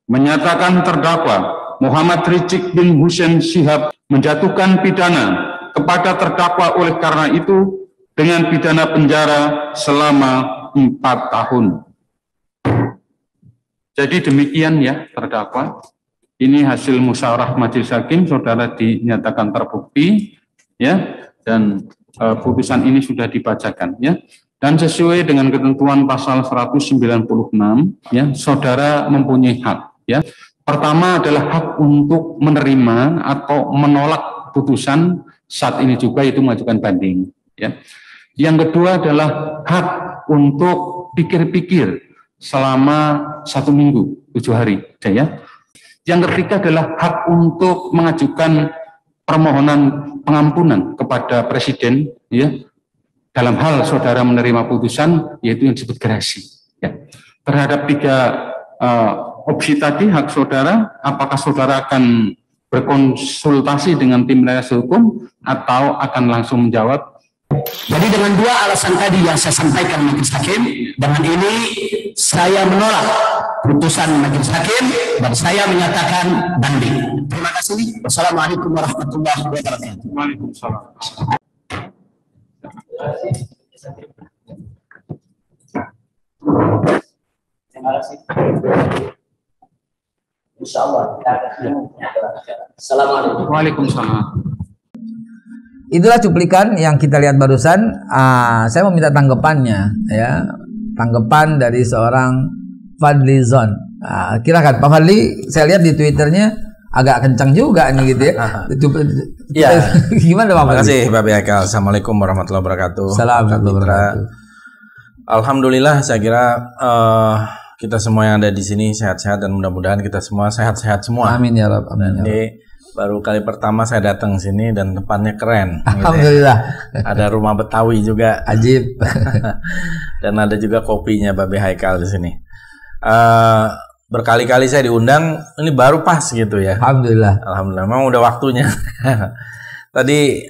menyatakan terdakwa Muhammad Rizik bin Hussein Shihab menjatuhkan pidana kepada terdakwa oleh karena itu dengan pidana penjara selama 4 tahun. Jadi demikian ya terdakwa. Ini hasil musyawarah majelis hakim, saudara dinyatakan terbukti ya, dan putusan ini sudah dibacakan ya. Dan sesuai dengan ketentuan pasal 196 ya, saudara mempunyai hak ya. Pertama adalah hak untuk menerima atau menolak putusan, saat ini juga itu mengajukan banding ya. Yang kedua adalah hak untuk pikir-pikir selama 1 minggu 7 hari ya. Yang ketiga adalah hak untuk mengajukan permohonan pengampunan kepada presiden ya, dalam hal saudara menerima putusan, yaitu yang disebut gerasi ya. Terhadap 3 opsi tadi hak saudara, apakah saudara akan berkonsultasi dengan tim penasihat hukum atau akan langsung menjawab? Jadi dengan 2 alasan tadi yang saya sampaikan majelis hakim, dengan ini saya menolak putusan majelis hakim dan saya menyatakan banding. Terima kasih. Wassalamualaikum warahmatullahi wabarakatuh. Waalaikumsalam. Terima kasih. Insyaallah kita akan Assalamualaikum. Waalaikumsalam. Itulah cuplikan yang kita lihat barusan. Saya mau minta tanggapannya ya, tanggapan dari seorang Fadli Zon. Kira-kira Pak Fadli, saya lihat di Twitternya agak kencang juga nih gitu ya. Ya. Gimana Pak Fadli? Terima kasih Pak Biakal. Assalamualaikum warahmatullahi wabarakatuh. Assalamualaikum. Alhamdulillah, saya kira kita semua yang ada di sini sehat-sehat dan mudah-mudahan kita semua sehat-sehat semua. Amin ya Rabb. Amin ya Rabb. Ini baru kali pertama saya datang sini dan tempatnya keren. Alhamdulillah. Gitu ya. Ada rumah Betawi juga. Ajib. Dan ada juga kopinya Babe Haikal di sini. Berkali-kali saya diundang, ini baru pas gitu ya. Alhamdulillah. Alhamdulillah, memang udah waktunya. Tadi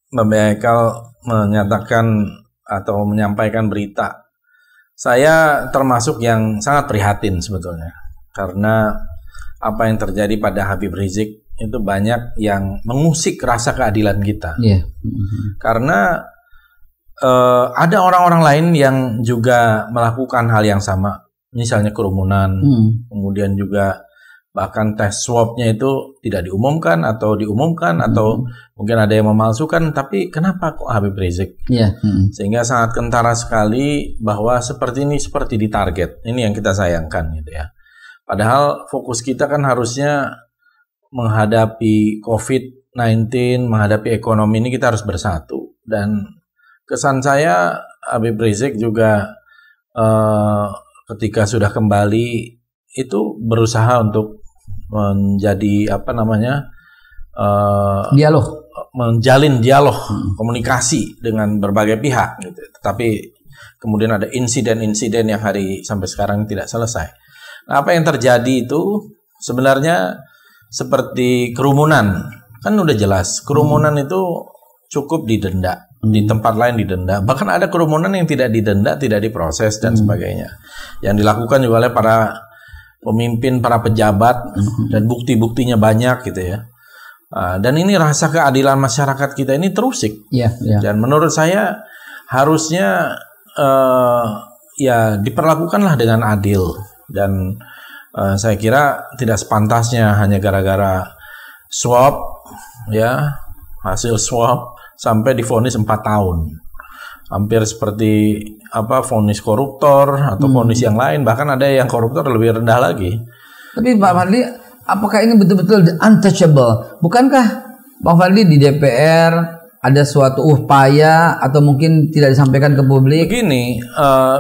Babe Haikal menyatakan atau menyampaikan berita. Saya termasuk yang sangat prihatin sebetulnya. Karena apa yang terjadi pada Habib Rizik itu banyak yang mengusik rasa keadilan kita. Yeah. Karena ada orang-orang lain yang juga melakukan hal yang sama, misalnya kerumunan, kemudian juga bahkan tes swabnya itu tidak diumumkan atau diumumkan atau mungkin ada yang memalsukan, tapi kenapa kok Habib Rizik? Yeah. Sehingga sangat kentara sekali bahwa seperti ini seperti ditarget. Ini yang kita sayangkan gitu ya. Padahal fokus kita kan harusnya menghadapi COVID-19, menghadapi ekonomi ini kita harus bersatu. Dan kesan saya Habib Rizik juga ketika sudah kembali itu berusaha untuk menjadi menjalin dialog komunikasi dengan berbagai pihak gitu. Tetapi kemudian ada insiden-insiden yang sampai sekarang tidak selesai. Nah, apa yang terjadi itu sebenarnya seperti kerumunan. Kan udah jelas, kerumunan itu cukup didenda. Di tempat lain didenda. Bahkan ada kerumunan yang tidak didenda, tidak diproses dan sebagainya. Yang dilakukan juga oleh para pemimpin, para pejabat dan bukti-buktinya banyak gitu ya. Dan ini rasa keadilan masyarakat kita ini terusik. Dan menurut saya harusnya ya diperlakukanlah dengan adil. Dan saya kira tidak sepantasnya hanya gara-gara swab ya, hasil swab sampai divonis 4 tahun. Hampir seperti vonis koruptor atau vonis yang lain, bahkan ada yang koruptor lebih rendah lagi. Tapi Pak Fadli, apakah ini betul-betul untouchable? Bukankah Pak Fadli di DPR ada suatu upaya atau mungkin tidak disampaikan ke publik? Begini,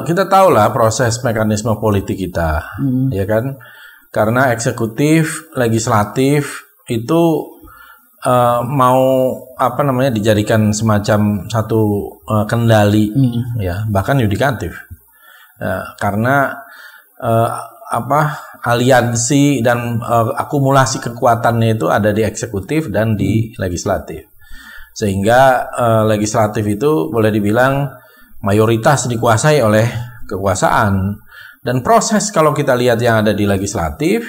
kita tahulah proses mekanisme politik kita, ya kan? Karena eksekutif, legislatif itu mau dijadikan semacam satu kendali, ya, bahkan yudikatif, karena aliansi dan akumulasi kekuatannya itu ada di eksekutif dan di legislatif. Sehingga legislatif itu boleh dibilang mayoritas dikuasai oleh kekuasaan Dan proses kalau kita lihat yang ada di legislatif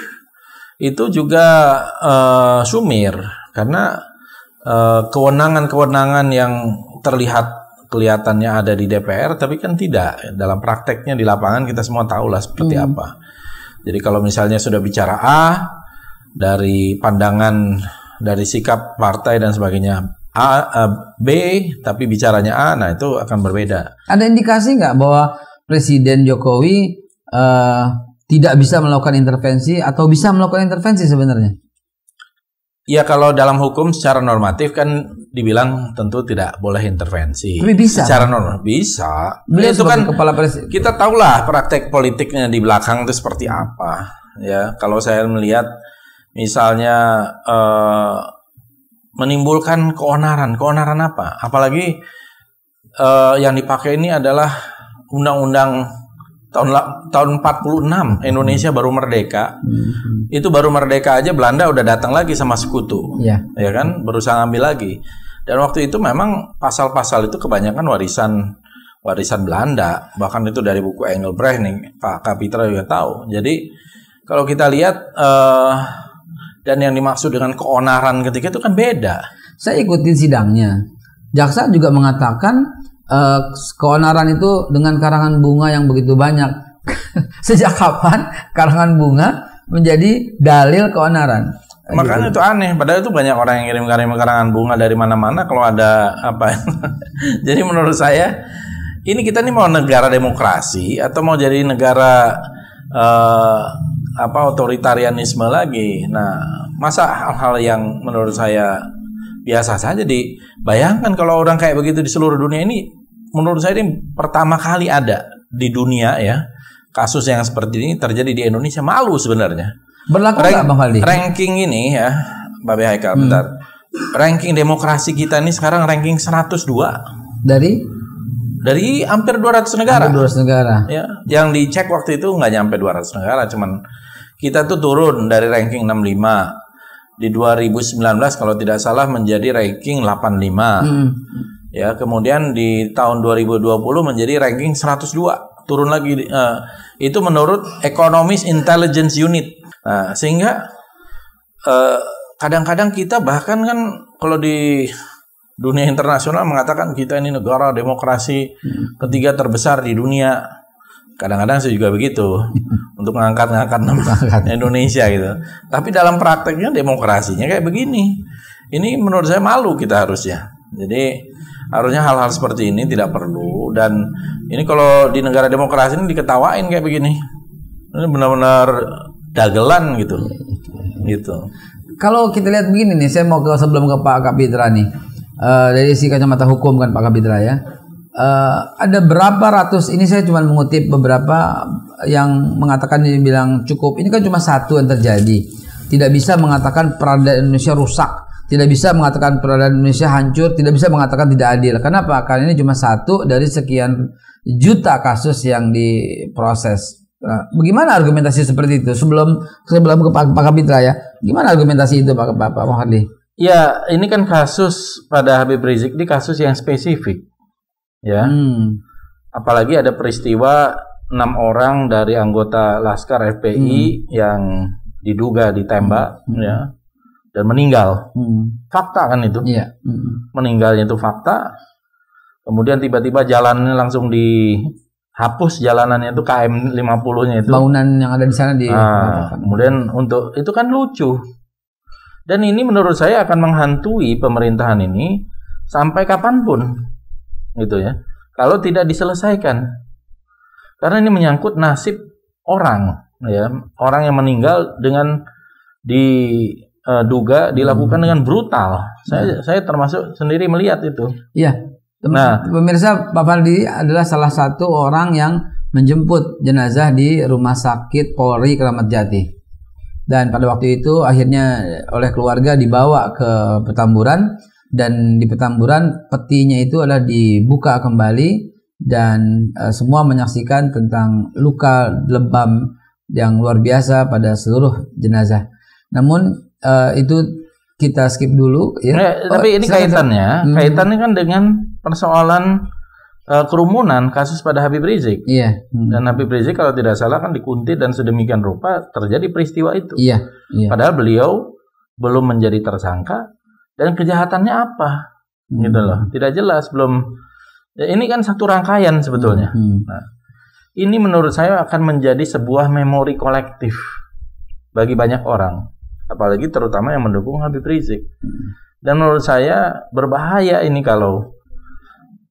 itu juga sumir karena kewenangan-kewenangan yang kelihatannya ada di DPR tapi kan tidak. Dalam prakteknya di lapangan kita semua tahulah seperti apa. Jadi kalau misalnya sudah bicara A dari pandangan dari sikap partai dan sebagainya B tapi bicaranya A, nah itu akan berbeda. Ada indikasi nggak bahwa Presiden Jokowi tidak bisa melakukan intervensi atau bisa melakukan intervensi sebenarnya? Ya kalau dalam hukum secara normatif kan dibilang tentu tidak boleh intervensi. Tapi bisa. Secara normatif bisa. Beliau itu kan kepala presiden. Kita tahulah praktek politiknya di belakang itu seperti apa. Ya kalau saya melihat misalnya menimbulkan keonaran apa? Apalagi yang dipakai ini adalah undang-undang tahun 46 Indonesia baru merdeka. Itu baru merdeka aja Belanda udah datang lagi sama sekutu. Ya kan? Berusaha ngambil lagi. Dan waktu itu memang pasal-pasal itu kebanyakan warisan Belanda. Bahkan itu dari buku Engelbrecht nih, Pak Kapitra juga tahu. Jadi kalau kita lihat dan yang dimaksud dengan keonaran ketika itu kan beda. Saya ikutin sidangnya. Jaksa juga mengatakan keonaran itu dengan karangan bunga yang begitu banyak. Sejak kapan karangan bunga menjadi dalil keonaran? Makanya itu aneh. Padahal itu banyak orang yang kirim karangan bunga dari mana-mana kalau ada apa. Jadi menurut saya ini kita nih mau negara demokrasi atau mau jadi negara otoritarianisme lagi. Nah, masa hal-hal yang menurut saya biasa saja dibayangkan kalau orang kayak begitu di seluruh dunia ini, menurut saya ini pertama kali ada di dunia ya. Kasus yang seperti ini terjadi di Indonesia, malu sebenarnya. Berlaku nggak Bang Faldi? Ranking ini ya, Mbak Haikal, bentar. Ranking demokrasi kita ini sekarang ranking 102. Dari hampir 200 negara. Hampir 200 negara. Ya, yang dicek waktu itu nggak nyampe 200 negara, cuman kita tuh turun dari ranking 65. Di 2019 kalau tidak salah menjadi ranking 85. Ya, kemudian di tahun 2020 menjadi ranking 102. Turun lagi, itu menurut Economist Intelligence Unit. Nah, sehingga kadang-kadang kita bahkan kan kalau di dunia internasional mengatakan kita ini negara demokrasi ketiga terbesar di dunia. Kadang-kadang saya juga begitu untuk mengangkat-ngangkat nama Indonesia gitu. Tapi dalam prakteknya demokrasinya kayak begini. Ini menurut saya malu kita harusnya. Jadi harusnya hal-hal seperti ini tidak perlu, dan ini kalau di negara demokrasi ini diketawain kayak begini. Ini benar-benar dagelan gitu. Kalau kita lihat begini nih, saya mau sebelum ke Pak Kapitra nih. Dari si kacamata hukum kan Pak Kapitra ya. Ada berapa ratus, ini saya cuma mengutip beberapa yang mengatakan, dibilang cukup. Ini kan cuma satu yang terjadi. Tidak bisa mengatakan peradaban Indonesia rusak. Tidak bisa mengatakan peradaban Indonesia hancur, tidak bisa mengatakan tidak adil. Kenapa? Karena ini cuma satu dari sekian juta kasus yang diproses. Nah, bagaimana argumentasi seperti itu? Sebelum ke Pak Kapitra ya, gimana argumentasi itu Pak Muhardi? Ya, ini kan kasus pada Habib Rizik, ini kasus yang spesifik, ya. Apalagi ada peristiwa 6 orang dari anggota Laskar FPI yang diduga ditembak, ya. Dan meninggal. Fakta kan itu. Iya. Meninggalnya itu fakta. Kemudian tiba-tiba jalannya langsung dihapus, jalanannya itu KM 50-nya itu. Bangunan yang ada di sana kemudian untuk itu kan lucu. Dan ini menurut saya akan menghantui pemerintahan ini sampai kapanpun. Gitu ya. Kalau tidak diselesaikan. Karena ini menyangkut nasib orang, ya. Orang yang meninggal dengan diduga dilakukan dengan brutal. Saya termasuk sendiri melihat itu. Iya. Nah, pemirsa, Pak Faldi adalah salah satu orang yang menjemput jenazah di Rumah Sakit Polri Kramat Jati. Dan pada waktu itu akhirnya oleh keluarga dibawa ke Petamburan, dan di Petamburan petinya itu adalah dibuka kembali, dan semua menyaksikan tentang luka lebam yang luar biasa pada seluruh jenazah. Namun itu kita skip dulu ya. Tapi ini kaitannya kan dengan persoalan kerumunan kasus pada Habib Rizik. Iya. Dan Habib Rizik kalau tidak salah kan dikuntit dan sedemikian rupa terjadi peristiwa itu. Iya. Padahal beliau belum menjadi tersangka dan kejahatannya apa, gitu loh. Tidak jelas, belum. Ya, ini kan satu rangkaian sebetulnya. Nah, ini menurut saya akan menjadi sebuah memori kolektif bagi banyak orang, apalagi terutama yang mendukung Habib Rizik. Dan menurut saya berbahaya ini kalau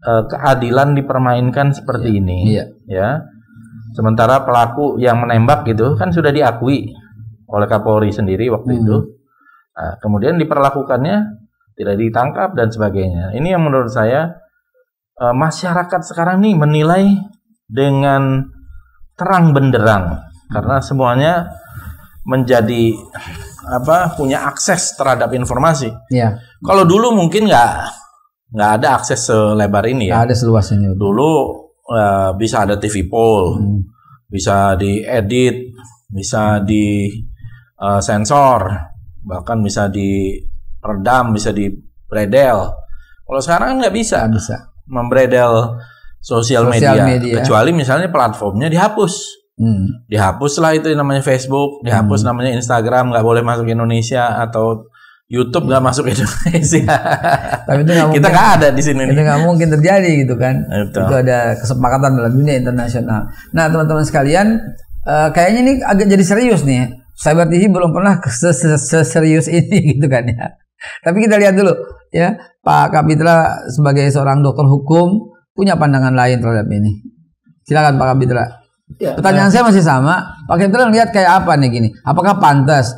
keadilan dipermainkan seperti ini, ya. Sementara pelaku yang menembak gitu kan sudah diakui oleh Kapolri sendiri waktu itu. Nah, kemudian diperlakukannya tidak ditangkap dan sebagainya. Ini yang menurut saya masyarakat sekarang nih menilai dengan terang benderang karena semuanya menjadi punya akses terhadap informasi. Iya. Kalau dulu mungkin nggak ada akses selebar ini ya. Nggak ada seluas ini. Dulu bisa ada TV poll, bisa diedit, bisa di sensor, bahkan bisa diredam, bisa dibredel. Kalau sekarang kan nggak bisa membredel sosial media, kecuali misalnya platformnya dihapus. Dihapuslah itu namanya Facebook, dihapus namanya Instagram, nggak boleh masuk Indonesia, atau YouTube nggak masuk Indonesia. Tapi itu kita nggak ada di sini. Itu nggak mungkin terjadi gitu kan. Itu ada kesepakatan dalam dunia internasional. Nah teman-teman sekalian, kayaknya ini agak jadi serius nih. Cyber TV belum pernah serius ini gitu kan ya. Tapi kita lihat dulu ya, Pak Kapitra sebagai seorang dokter hukum punya pandangan lain terhadap ini. Silakan Pak Kapitra. Ya, pertanyaan saya masih sama. Pak Kapitra lihat kayak apa nih gini? Apakah pantas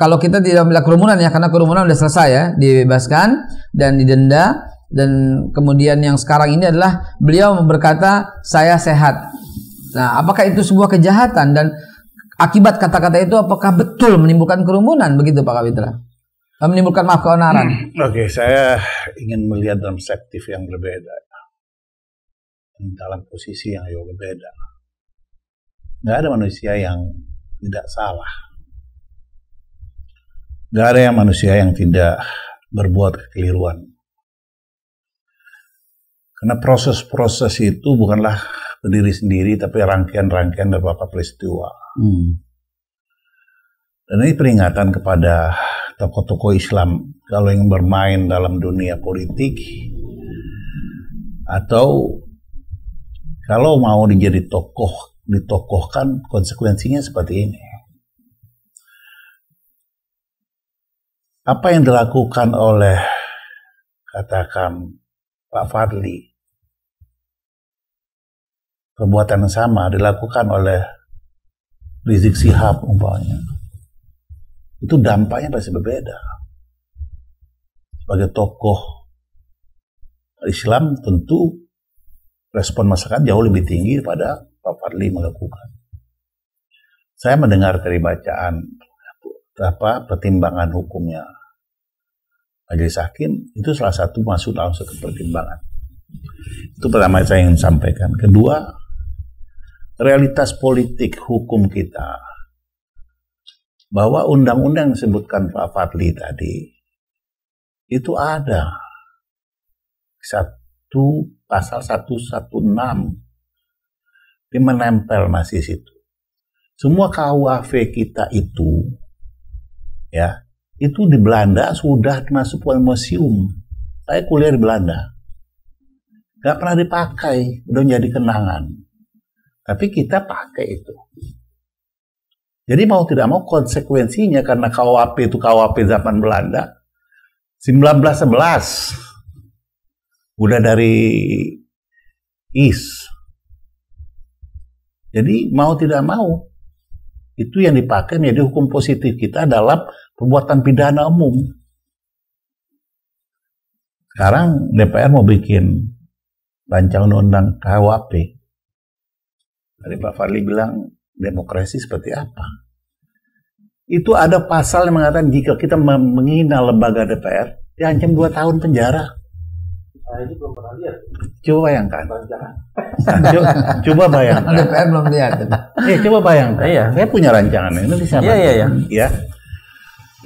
kalau kita tidak melihat kerumunan ya, karena kerumunan sudah selesai ya, dibebaskan dan didenda, dan kemudian yang sekarang ini adalah beliau berkata saya sehat. Nah, apakah itu sebuah kejahatan dan akibat kata-kata itu apakah betul menimbulkan kerumunan begitu Pak Kapitra? Menimbulkan keonaran. Oke, saya ingin melihat dalam perspektif yang berbeda, dalam posisi yang berbeda. Nggak ada manusia yang tidak salah. Nggak ada yang manusia yang tidak berbuat kekeliruan. Karena proses-proses itu bukanlah berdiri sendiri, tapi rangkaian-rangkaian dari beberapa peristiwa. Dan ini peringatan kepada tokoh-tokoh Islam kalau ingin bermain dalam dunia politik, atau kalau mau menjadi tokoh, ditokohkan, konsekuensinya seperti ini. Apa yang dilakukan oleh, katakan, Pak Fadli, perbuatan yang sama dilakukan oleh Rizik Syihab umpamanya, itu dampaknya pasti berbeda. Sebagai tokoh Islam tentu respon masyarakat jauh lebih tinggi daripada Pak Fadli melakukan. Saya mendengar dari bacaan pertimbangan hukumnya Majelis Hakim, itu salah satu masuk dalam satu pertimbangan. Itu pertama saya ingin sampaikan. Kedua, realitas politik hukum kita, bahwa undang-undang yang disebutkan Pak Fadli tadi itu ada pasal 116 dia menempel masih situ. Semua KUHP kita itu ya, itu di Belanda sudah masuk ke museum. Saya kuliah di Belanda, nggak pernah dipakai, udah jadi kenangan. Tapi kita pakai itu. Jadi mau tidak mau konsekuensinya, karena KUHP itu KUHP zaman Belanda 1911 udah dari East. Jadi mau tidak mau itu yang dipakai menjadi hukum positif kita dalam perbuatan pidana umum. Sekarang DPR mau bikin rancangan undang-undang KUHP. Tadi Pak Fadli bilang demokrasi seperti apa? Itu ada pasal yang mengatakan jika kita menghina lembaga DPR, diancam 2 tahun penjara. Ini belum pernah lihat. Coba bayangkan. Coba bayangkan. DPR belum lihat. Coba bayangkan. Iya. Saya punya rancangan ini bisa. Iya. Ya.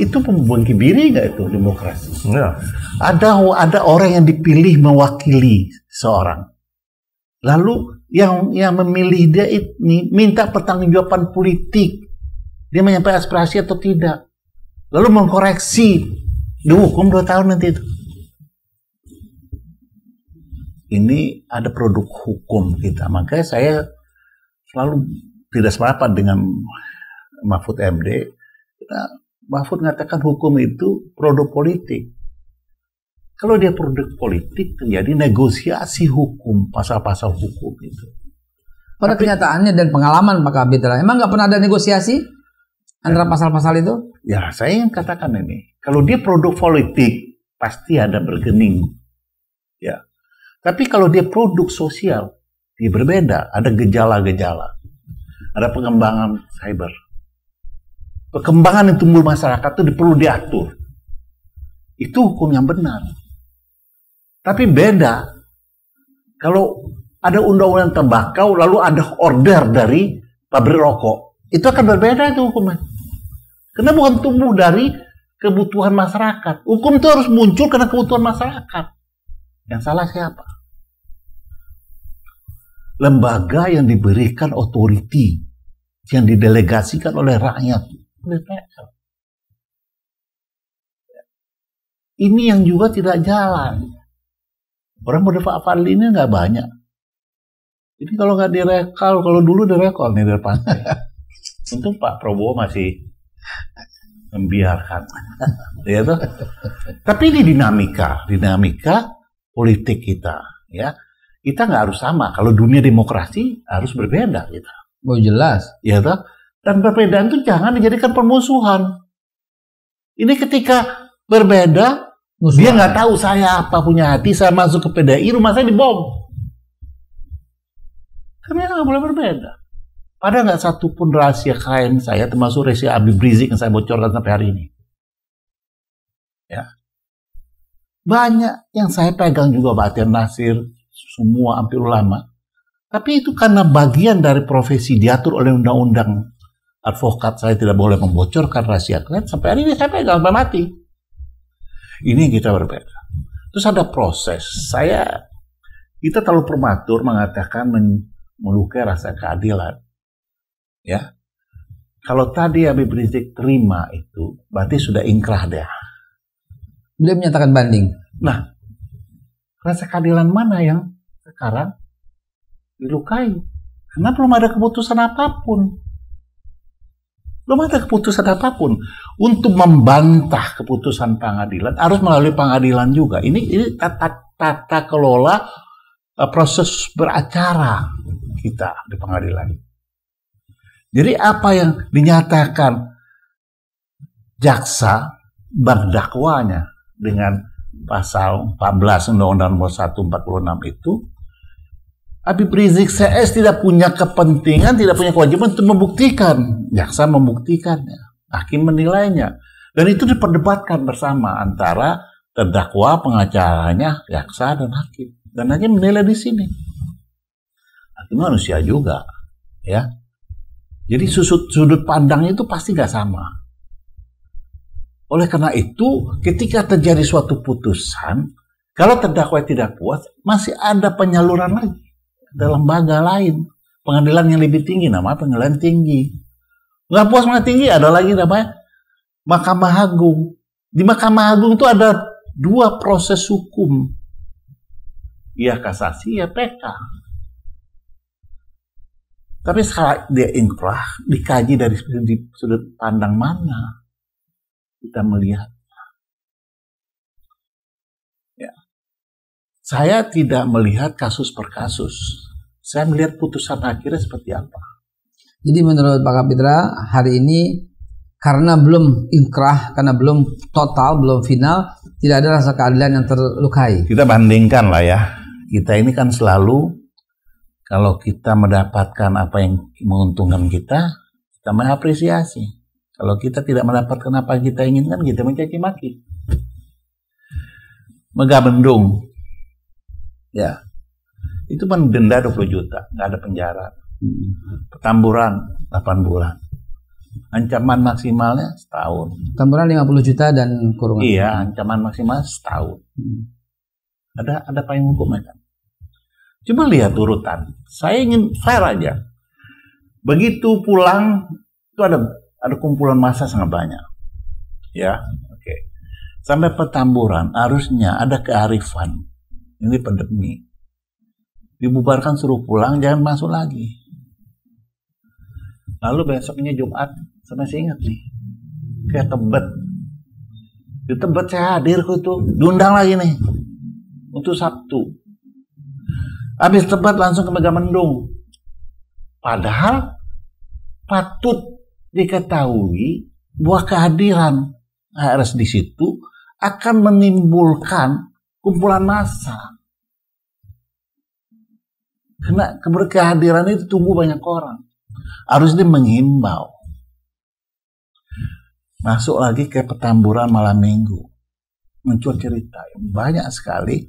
Itu membungkiri nggak itu demokrasi? Iya. Ada orang yang dipilih mewakili seorang. Lalu yang memilih dia ini minta pertanggungjawaban politik. Dia menyampaikan aspirasi atau tidak. Lalu mengkoreksi. Dihukum 2 tahun nanti itu. Ini ada produk hukum kita. Makanya saya selalu tidak sepakat dengan Mahfud MD. Mahfud mengatakan hukum itu produk politik. Kalau dia produk politik, terjadi negosiasi hukum, pasal-pasal hukum itu. Pada kenyataannya dan pengalaman Pak Kapitra, emang nggak pernah ada negosiasi antara pasal-pasal itu? Ya, saya yang katakan ini. Kalau dia produk politik, pasti ada bergening. Ya. Tapi kalau dia produk sosial, dia berbeda. Ada gejala-gejala. Ada pengembangan cyber. Perkembangan yang tumbuh masyarakat itu perlu diatur. Itu hukum yang benar. Tapi beda. Kalau ada undang-undang tembakau, lalu ada order dari pabrik rokok. Itu akan berbeda itu hukumnya. Karena bukan tumbuh dari kebutuhan masyarakat. Hukum itu harus muncul karena kebutuhan masyarakat. Yang salah siapa? Lembaga yang diberikan otoriti, yang didelegasikan oleh rakyat. DPR. Ini yang juga tidak jalan. Orang model Pak Fadli ini nggak banyak. Jadi kalau nggak direkal, kalau dulu direkal nih dari pantai. Untung Pak Prabowo masih membiarkan. Ya toh? Tapi ini dinamika politik kita. Ya, kita nggak harus sama. Kalau dunia demokrasi harus berbeda kita. Oh jelas. Ya toh? Dan perbedaan itu jangan dijadikan permusuhan. Ini ketika berbeda, dia nggak tahu saya apa punya hati, saya masuk ke PDI, rumah saya dibom. Karena nggak boleh berbeda. Ada nggak satupun rahasia klien saya, termasuk rahasia Habib Rizik yang saya bocorkan sampai hari ini. Ya, banyak yang saya pegang juga Batian Nasir, semua hampir ulama. Tapi itu karena bagian dari profesi diatur oleh undang-undang advokat, saya tidak boleh membocorkan rahasia klien. Sampai hari ini saya pegang sampai mati. Ini kita berbeda. Terus ada proses. Kita terlalu prematur mengatakan melukai rasa keadilan. Ya, kalau tadi Habib Rizik terima itu, berarti sudah ingkrah dia. Dia menyatakan banding. Nah, rasa keadilan mana yang sekarang dilukai? Karena belum ada keputusan apapun. Belum ada keputusan apapun. Untuk membantah keputusan pengadilan harus melalui pengadilan juga. Ini tata kelola proses beracara kita di pengadilan. Jadi apa yang dinyatakan jaksa berdakwanya dengan pasal 14 Undang-Undang Nomor 1 46 itu, Habib Rizik CS tidak punya kepentingan, tidak punya kewajiban untuk membuktikan. Jaksa membuktikannya, hakim menilainya. Dan itu diperdebatkan bersama antara terdakwa, pengacaranya, jaksa, dan hakim. Dan hakim menilai di sini. Hakim manusia juga, ya. Jadi sudut pandangnya itu pasti nggak sama. Oleh karena itu, ketika terjadi suatu putusan, kalau terdakwa tidak puas, masih ada penyaluran lagi. Ada lembaga lain, pengadilan yang lebih tinggi, namanya pengadilan tinggi. Nggak puas mana tinggi, ada lagi namanya Mahkamah Agung. Di Mahkamah Agung itu ada 2 proses hukum, ya kasasi, ya PK. Tapi sekarang dia ingkrah, dikaji dari sudut pandang mana kita melihat. Ya. Saya tidak melihat kasus per kasus. Saya melihat putusan akhirnya seperti apa. Jadi menurut Pak Kapitra, hari ini karena belum inkrah, karena belum total, belum final, tidak ada rasa keadilan yang terlukai. Kita bandingkan lah ya. Kita ini kan selalu, kalau kita mendapatkan apa yang menguntungkan kita mengapresiasi. Kalau kita tidak mendapatkan apa yang kita inginkan, kita mencaci maki. Megabendung, ya, itu denda 20 juta, nggak ada penjara. Petamburan 8 bulan. Ancaman maksimalnya setahun. Petamburan 50 juta dan kurungan. Iya, ancaman maksimal setahun. Ada payung hukumnya kan. Cuma lihat urutan. Saya ingin fair aja. Begitu pulang itu ada kumpulan massa sangat banyak. Ya, oke. Sampai Petamburan harusnya ada kearifan. Ini pandemi. Dibubarkan suruh pulang, jangan masuk lagi. Lalu besoknya Jumat, saya masih ingat nih, kayak Tebet. Di Tebet saya hadir kok itu, diundang lagi nih untuk Sabtu. Habis Tebet langsung ke Megamendung. Padahal patut diketahui bahwa kehadiran HRS di situ akan menimbulkan kumpulan massa. Karena kehadiran itu tumbuh banyak orang. Harusnya menghimbau. Masuk lagi ke Petamburan malam minggu. Muncul cerita yang banyak sekali.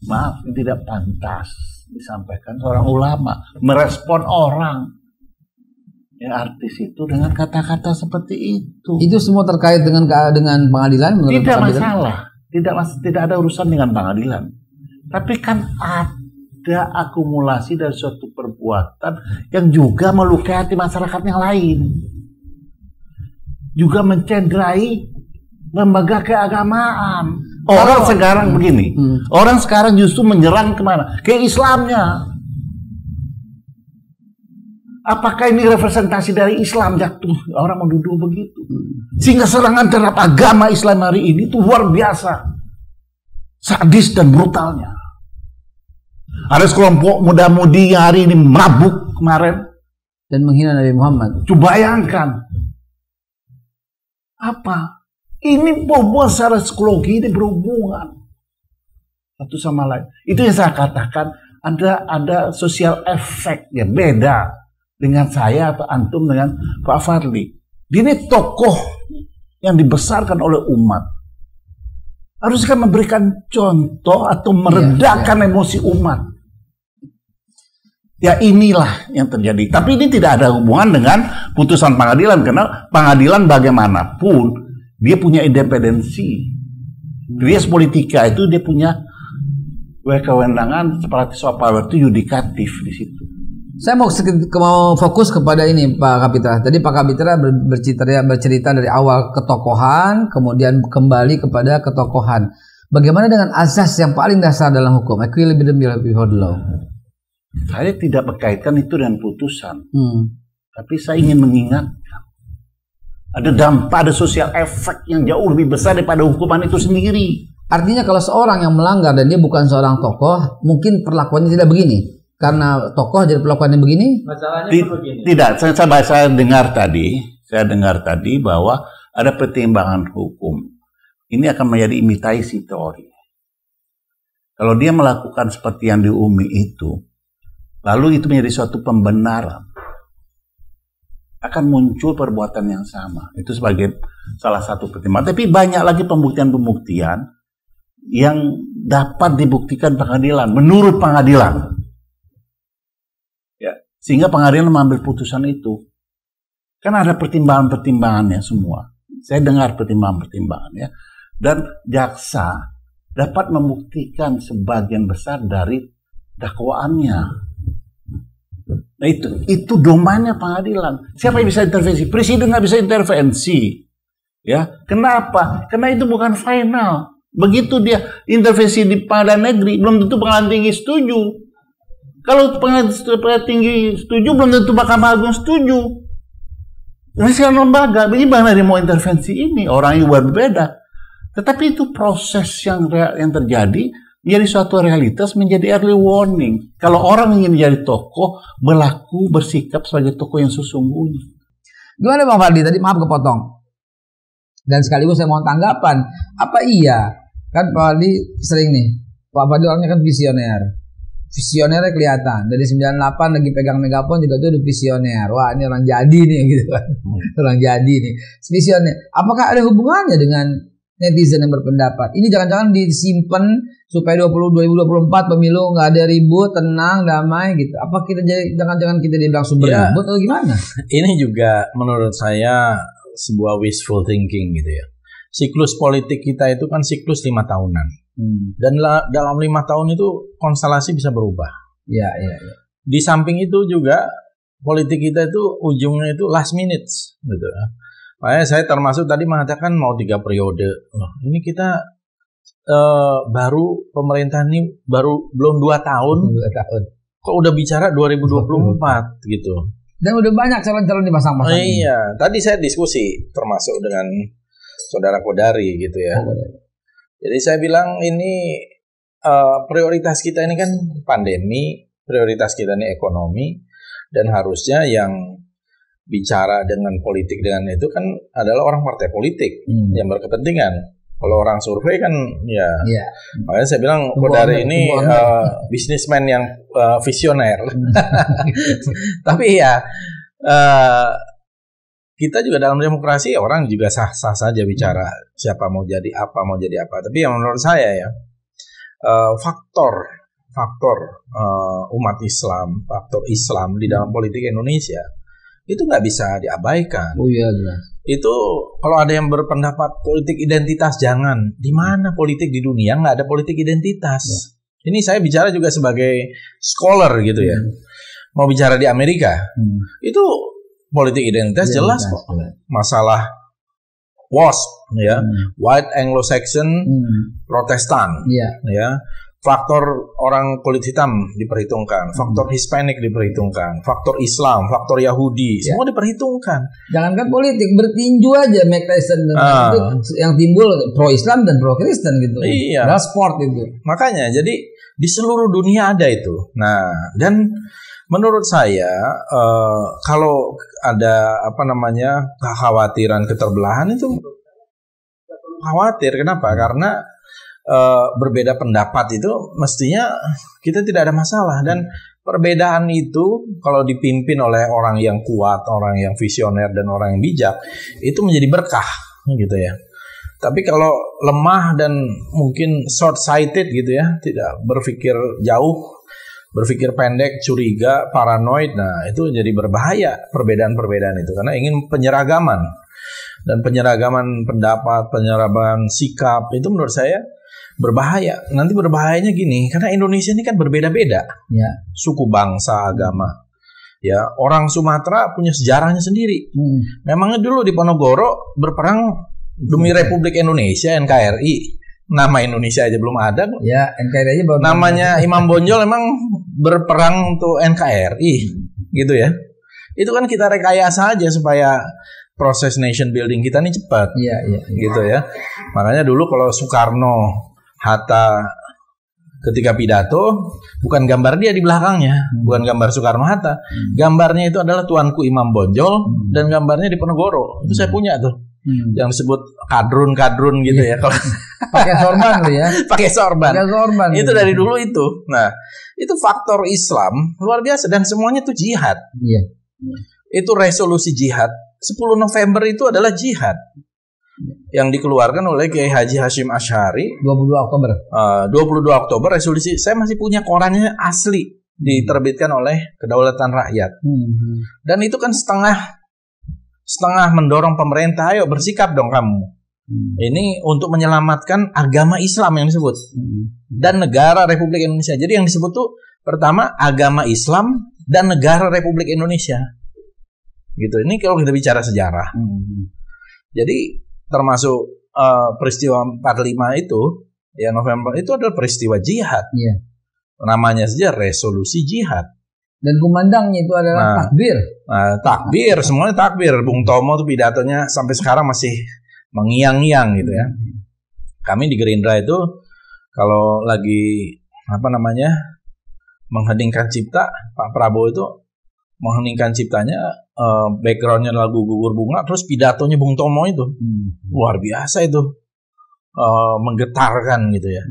Maaf, ini tidak pantas disampaikan seorang ulama. Merespon orang yang artis itu dengan kata-kata seperti itu. Itu semua terkait dengan pengadilan? Tidak masalah. Tidak ada urusan dengan pengadilan. Tapi kan ada akumulasi dari suatu perbuatan yang juga melukai hati masyarakat yang lain. Juga mencederai lembaga keagamaan. Orang sekarang begini, orang sekarang justru menyerang kemana? Ke Islamnya. Apakah ini representasi dari Islam jatuh? Orang menuduh begitu. Sehingga serangan terhadap agama Islam hari ini itu luar biasa. Sadis dan brutalnya. Ada sekelompok muda-mudi yang hari ini mabuk kemarin. Dan menghina Nabi Muhammad. Coba bayangkan. Apa? Ini bobot secara psikologi ini berhubungan satu sama lain. Itu yang saya katakan ada sosial efek yang beda dengan saya atau antum dengan Pak Fadli. Dia ini tokoh yang dibesarkan oleh umat. Harusnya memberikan contoh atau meredakan emosi umat. Ya inilah yang terjadi. Tapi ini tidak ada hubungan dengan putusan pengadilan. Karena pengadilan bagaimanapun dia punya independensi. Res politika itu dia punya kewenangan separatis of power itu yudikatif di situ. Saya mau fokus kepada ini Pak Kapitra. Tadi Pak Kapitra bercerita dari awal ketokohan, kemudian kembali kepada ketokohan. Bagaimana dengan azas yang paling dasar dalam hukum, equilibrium before the law? Saya tidak berkaitkan itu dengan putusan, tapi saya ingin mengingatkan ada dampak, ada sosial efek yang jauh lebih besar daripada hukuman itu sendiri. Artinya kalau seorang yang melanggar dan dia bukan seorang tokoh, mungkin perlakuannya tidak begini. Karena tokoh jadi perlakuannya begini? Tidak, saya dengar tadi bahwa ada pertimbangan hukum. Ini akan menjadi imitasi teori. Kalau dia melakukan seperti yang di UMI itu, lalu itu menjadi suatu pembenaran, akan muncul perbuatan yang sama. Itu sebagai salah satu pertimbangan. Tapi banyak lagi pembuktian-pembuktian yang dapat dibuktikan pengadilan, menurut pengadilan. Ya, sehingga pengadilan mengambil putusan itu. Kan ada pertimbangan-pertimbangannya semua. Saya dengar pertimbangan-pertimbangannya. Dan jaksa dapat membuktikan sebagian besar dari dakwaannya. Nah itu domainnya pengadilan. Siapa yang bisa intervensi? Presiden nggak bisa intervensi. Ya, kenapa? Karena itu bukan final. Begitu dia intervensi di pengadilan negeri, belum tentu pengadilan tinggi setuju. Kalau pengadilan tinggi setuju, belum tentu Mahkamah Agung setuju. Ini sekarang lembaga, bagaimana dia mau intervensi ini? Orang yang berbeda. Tetapi itu proses yang terjadi. Menjadi suatu realitas, menjadi early warning. Kalau orang ingin menjadi tokoh, bersikap sebagai tokoh yang sesungguhnya. Gimana Bang Fadli? Tadi maaf kepotong. Dan sekaligus saya mau tanggapan. Apa iya? Kan Pak Fadli sering nih. Pak Fadli orangnya kan visioner. Visionernya kelihatan. Dari 98 lagi pegang megafon juga tuh udah visioner. Wah ini orang jadi nih gitu kan. Orang jadi nih. Visioner. Apakah ada hubungannya dengan netizen yang berpendapat? Ini jangan-jangan disimpan supaya 2024 pemilu nggak ada ribut, tenang, damai gitu. Apa kita jangan-jangan kita dibilang sumber ribut atau gimana? Ini juga menurut saya sebuah wishful thinking gitu ya. Siklus politik kita itu kan siklus 5 tahunan. Dan dalam 5 tahun itu konstelasi bisa berubah. Iya. Di samping itu juga politik kita itu ujungnya itu last minutes gitu. Makanya saya termasuk tadi mengatakan mau 3 periode. Ini kita baru pemerintahan ini baru belum 2 tahun. 2 tahun. Kok udah bicara 2024 gitu. Dan udah banyak calon-calon dipasang-pasang. Iya, tadi saya diskusi termasuk dengan saudara Kodari gitu ya. Jadi saya bilang ini prioritas kita ini kan pandemi, prioritas kita ini ekonomi, dan harusnya yang bicara dengan politik dengan itu kan adalah orang partai politik yang berkepentingan. Kalau orang survei kan ya. Makanya saya bilang Kodari ini bisnismen yang visioner. Tapi ya kita juga dalam demokrasi orang juga sah-sah saja bicara siapa mau jadi apa. Tapi yang menurut saya ya faktor umat Islam, faktor Islam di dalam politik Indonesia itu nggak bisa diabaikan. Oh iya, jelas. Itu kalau ada yang berpendapat politik identitas, jangan. Di mana politik di dunia nggak ada politik identitas? Ya. Ini saya bicara juga sebagai scholar gitu ya. Mau bicara di Amerika, itu politik identitas jelas kok. Masalah WASP ya, White Anglo-Saxon Protestan ya. Faktor orang kulit hitam diperhitungkan, faktor Hispanic diperhitungkan, faktor Islam, faktor Yahudi, semua diperhitungkan. Jangankan politik, bertinju aja Mike Tyson itu yang timbul pro Islam dan pro Kristen gitu. Iya. Adalah sport itu. Makanya jadi di seluruh dunia ada itu. Nah, dan menurut saya kalau ada kekhawatiran keterbelahan itu khawatir. Kenapa? Karena berbeda pendapat itu mestinya kita tidak ada masalah, dan perbedaan itu kalau dipimpin oleh orang yang kuat, orang yang visioner dan orang yang bijak itu menjadi berkah gitu ya. Tapi kalau lemah dan mungkin short sighted gitu ya, tidak berpikir jauh, berpikir pendek, curiga, paranoid, nah itu jadi berbahaya perbedaan-perbedaan itu karena ingin penyeragaman, dan penyeragaman pendapat, penyeragaman sikap itu menurut saya berbahaya. Nanti berbahayanya gini, karena Indonesia ini kan berbeda-beda, suku, bangsa, agama. Ya, orang Sumatera punya sejarahnya sendiri. Memangnya dulu di Ponorogo berperang demi Republik Indonesia, NKRI. Nama Indonesia aja belum ada. Ya, NKRI aja baru. Namanya Imam Bonjol emang berperang untuk NKRI, gitu ya. Itu kan kita rekayasa aja supaya proses nation building kita ini cepat. Iya. Gitu ya. Makanya dulu kalau Soekarno, Hatta ketika pidato, bukan gambar dia di belakangnya, bukan gambar Soekarno-Hatta. Gambarnya itu adalah Tuanku Imam Bonjol dan gambarnya di Ponorogo. Itu saya punya tuh. Yang disebut kadrun gitu ya. Kalau pakai sorban tuh ya. Pakai sorban. Itu gitu. dari dulu itu. Nah, itu faktor Islam luar biasa dan semuanya itu jihad. Iya. Itu resolusi jihad. 10 November itu adalah jihad yang dikeluarkan oleh Kiai Haji Hashim Asy'ari 22 Oktober. 22 Oktober resolusi. Saya masih punya korannya asli, diterbitkan oleh Kedaulatan Rakyat. Dan itu kan setengah mendorong pemerintah, ayo bersikap dong kamu. Ini untuk menyelamatkan agama Islam yang disebut dan negara Republik Indonesia. Jadi yang disebut tuh pertama agama Islam dan negara Republik Indonesia. Gitu. Ini kalau kita bicara sejarah. Jadi termasuk peristiwa 45 itu ya November itu adalah peristiwa jihad. Namanya saja resolusi jihad. Dan kumandangnya itu adalah takbir. Takbir, semuanya takbir. Bung Tomo tuh pidatonya sampai sekarang masih mengiang-iang gitu ya. Kami di Gerindra itu kalau lagi mengheningkan cipta, Pak Prabowo itu mengheningkan ciptanya, backgroundnya lagu Gugur Bunga, terus pidatonya Bung Tomo itu luar biasa itu, menggetarkan gitu ya.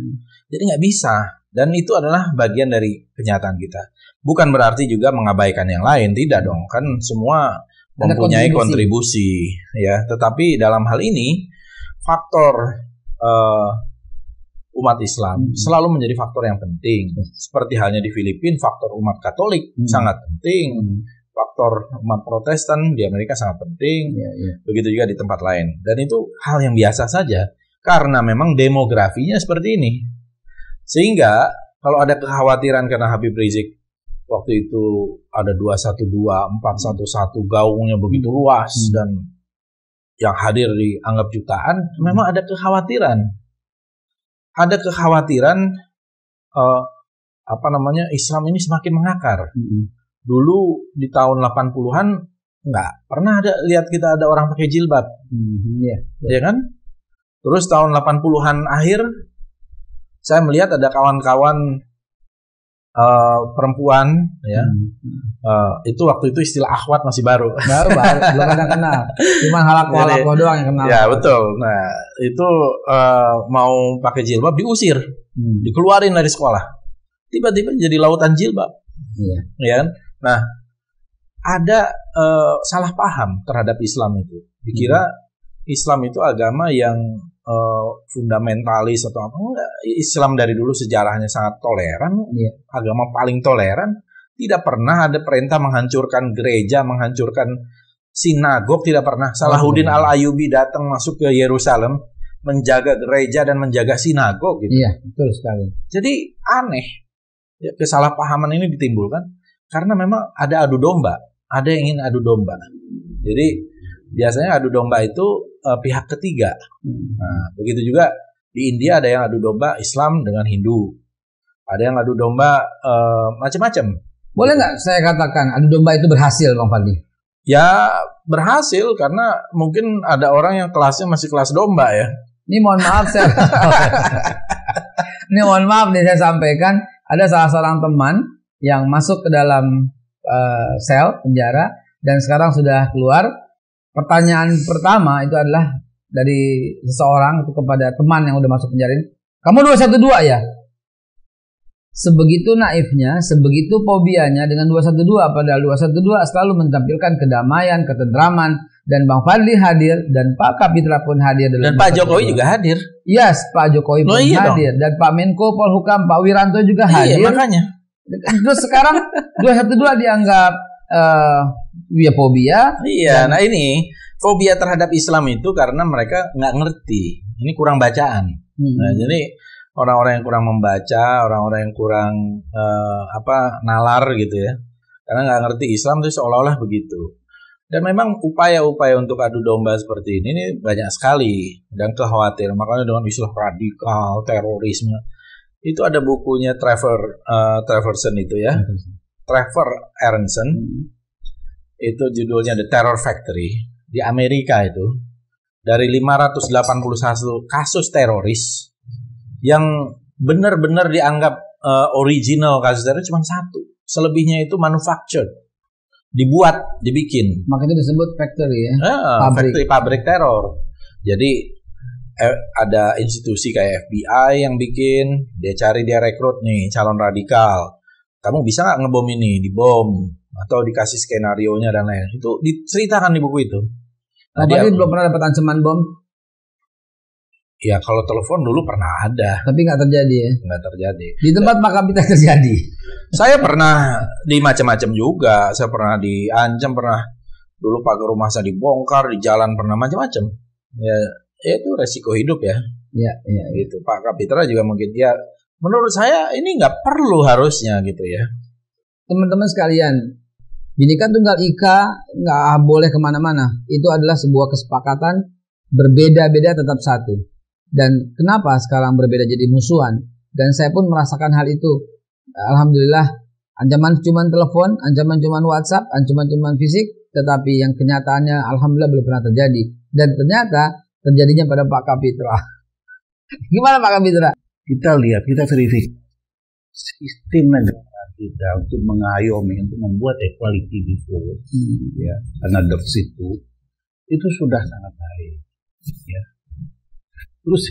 Jadi nggak bisa, dan itu adalah bagian dari kenyataan kita. Bukan berarti juga mengabaikan yang lain, tidak dong, kan semua mempunyai kontribusi ya. Tetapi dalam hal ini faktor umat Islam selalu menjadi faktor yang penting. Seperti halnya di Filipina, faktor umat Katolik sangat penting. Faktor umat Protestan di Amerika sangat penting. Begitu juga di tempat lain. Dan itu hal yang biasa saja. Karena memang demografinya seperti ini. Sehingga kalau ada kekhawatiran karena Habib Rizik waktu itu ada 212, 411, gaungnya begitu luas dan yang hadir dianggap jutaan, memang ada kekhawatiran. Ada kekhawatiran Islam ini semakin mengakar. Dulu di tahun 80-an nggak pernah lihat kita ada orang pakai jilbab. Ya kan? Terus tahun 80-an akhir saya melihat ada kawan-kawan perempuan ya. Itu waktu itu istilah akhwat masih baru. Belum ada kenal. Cuma halak-halak doang yang kenal. Ya, betul. Nah, itu mau pakai jilbab diusir. Dikeluarin dari sekolah. Tiba-tiba jadi lautan jilbab. Ya kan? Nah, ada salah paham terhadap Islam itu. Dikira Islam itu agama yang fundamentalis atau apa. Enggak. Islam dari dulu sejarahnya sangat toleran. Agama paling toleran. Tidak pernah ada perintah menghancurkan gereja, menghancurkan sinagog, tidak pernah. Salahuddin Al-Ayyubi datang masuk ke Yerusalem, menjaga gereja dan menjaga sinagog. Gitu. Iya, betul sekali. Jadi aneh. Ya, kesalahpahaman ini ditimbulkan karena memang ada adu domba, ada yang ingin adu domba. Jadi biasanya adu domba itu pihak ketiga. Nah, begitu juga di India ada yang adu domba Islam dengan Hindu, ada yang adu domba macam-macam. Boleh nggak saya katakan adu domba itu berhasil, Bang Fadli? Ya berhasil karena mungkin ada orang yang kelasnya masih kelas domba ya. Ini mohon maaf nih saya sampaikan. Ada salah seorang teman yang masuk ke dalam sel penjara dan sekarang sudah keluar. Pertanyaan pertama itu adalah dari seseorang itu kepada teman yang udah masuk penjara ini. Kamu 212 ya? Sebegitu naifnya, sebegitu fobianya dengan 212, padahal 212 selalu menampilkan kedamaian, ketentraman, dan Bang Fadli hadir, dan Pak Kapitra pun hadir. Dan Pak Jokowi juga hadir. Yes, Pak Jokowi pun hadir. Dong. Dan Pak Menko Polhukam, Pak Wiranto juga hadir. Iya, makanya. Terus sekarang 212 dianggap fobia. Iya, nah ini fobia terhadap Islam itu karena mereka nggak ngerti. Ini kurang bacaan. Nah, jadi orang-orang yang kurang membaca, orang-orang yang kurang nalar gitu ya. Karena nggak ngerti Islam itu seolah-olah begitu. Dan memang upaya-upaya untuk adu domba seperti ini banyak sekali dan kekhawatiran. Makanya dengan istilah radikal, terorisme, itu ada bukunya Treverson itu ya, Trevor Aronson. Itu judulnya The Terror Factory di Amerika itu. Dari 581 kasus teroris yang benar-benar dianggap original kasus teroris cuma satu. Selebihnya itu manufactured. Dibikin. Makanya disebut factory ya. Pabrik teror. Jadi ada institusi kayak FBI yang bikin, dia rekrut nih calon radikal. Kamu bisa nggak ngebom ini, dibom atau dikasih skenarionya dan lain. Itu diceritakan di buku itu. Nah, dia belum pernah dapat ancaman bom. Ya kalau telepon dulu pernah ada. Tapi nggak terjadi ya? Nggak terjadi. Di tempat Pak Kapitra terjadi? Saya pernah di macam-macam juga. Saya pernah diancam, pernah dulu pagar rumah saya dibongkar, di jalan pernah macam-macam. Ya itu resiko hidup ya. Iya. Gitu. Pak Kapitra juga mungkin ya. Menurut saya ini nggak perlu harusnya gitu ya. Teman-teman sekalian, Bhinneka Tunggal Ika nggak boleh kemana-mana. Itu adalah sebuah kesepakatan berbeda-beda tetap satu. Dan kenapa sekarang berbeda jadi musuhan? Dan saya pun merasakan hal itu. Alhamdulillah, ancaman cuma telepon, ancaman cuma WhatsApp, ancaman cuma fisik, tetapi yang kenyataannya alhamdulillah belum pernah terjadi. Dan ternyata terjadinya pada Pak Kapitra. Gimana Pak Kapitra? Kita lihat, kita verifikasi sistem negara kita untuk mengayomi, untuk membuat equality before, ya, karena dari situ itu sudah sangat baik. Ya. Terus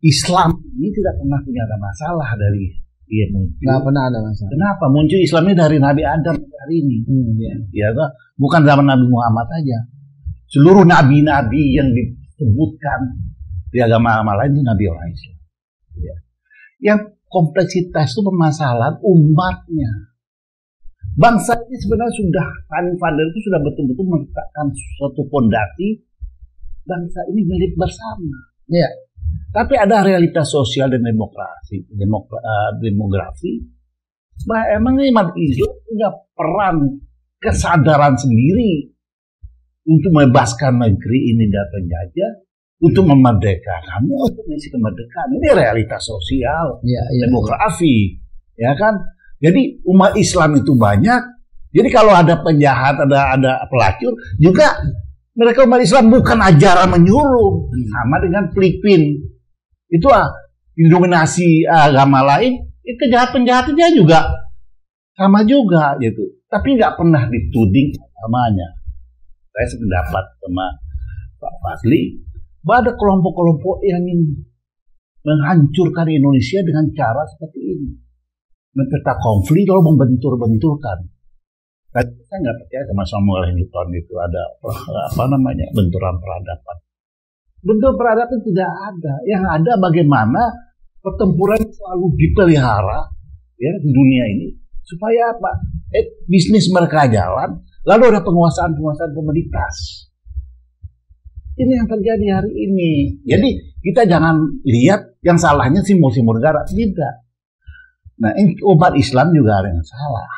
Islam ini tidak pernah punya ada masalah dari dia muncul. Nggak pernah ada masalah. Kenapa muncul Islam ini dari Nabi Adam hari ini? Ya, bukan zaman Nabi Muhammad saja. Seluruh nabi-nabi yang disebutkan di agama-agama lain itu nabi orang Islam. Ya. Yang kompleksitas itu permasalahan umatnya. Bangsa ini sebenarnya sudah Father itu sudah betul-betul meletakkan suatu fondasi bangsa ini milik bersama. Ya. Tapi ada realitas sosial dan demografi Bah, emang umat Islam punya peran kesadaran sendiri untuk membebaskan negeri ini dari penjajah, untuk memerdekakan, untuk mengisi kemerdekaan. Ini realitas sosial, demografi, ya kan? Jadi umat Islam itu banyak. Jadi kalau ada penjahat, ada pelacur, juga mereka umat Islam bukan ajaran menyuruh, sama dengan Filipina. Itu didominasi agama lain, penjahatnya juga sama juga gitu. Tapi nggak pernah dituding agamanya. Saya sependapat sama Pak Fadli, bahwa ada kelompok-kelompok yang ingin menghancurkan Indonesia dengan cara seperti ini, memecah konflik lalu membentur-benturkan. Saya nggak percaya sama Samuel Huntington itu ada benturan peradaban. Bentur peradaban tidak ada. Yang ada bagaimana pertempuran selalu dipelihara ya di dunia ini supaya apa? Bisnis mereka jalan, lalu ada penguasaan komoditas. Ini yang terjadi hari ini. Jadi kita jangan lihat yang salahnya Timur Negara, tidak. Nah, umat Islam juga ada yang salah.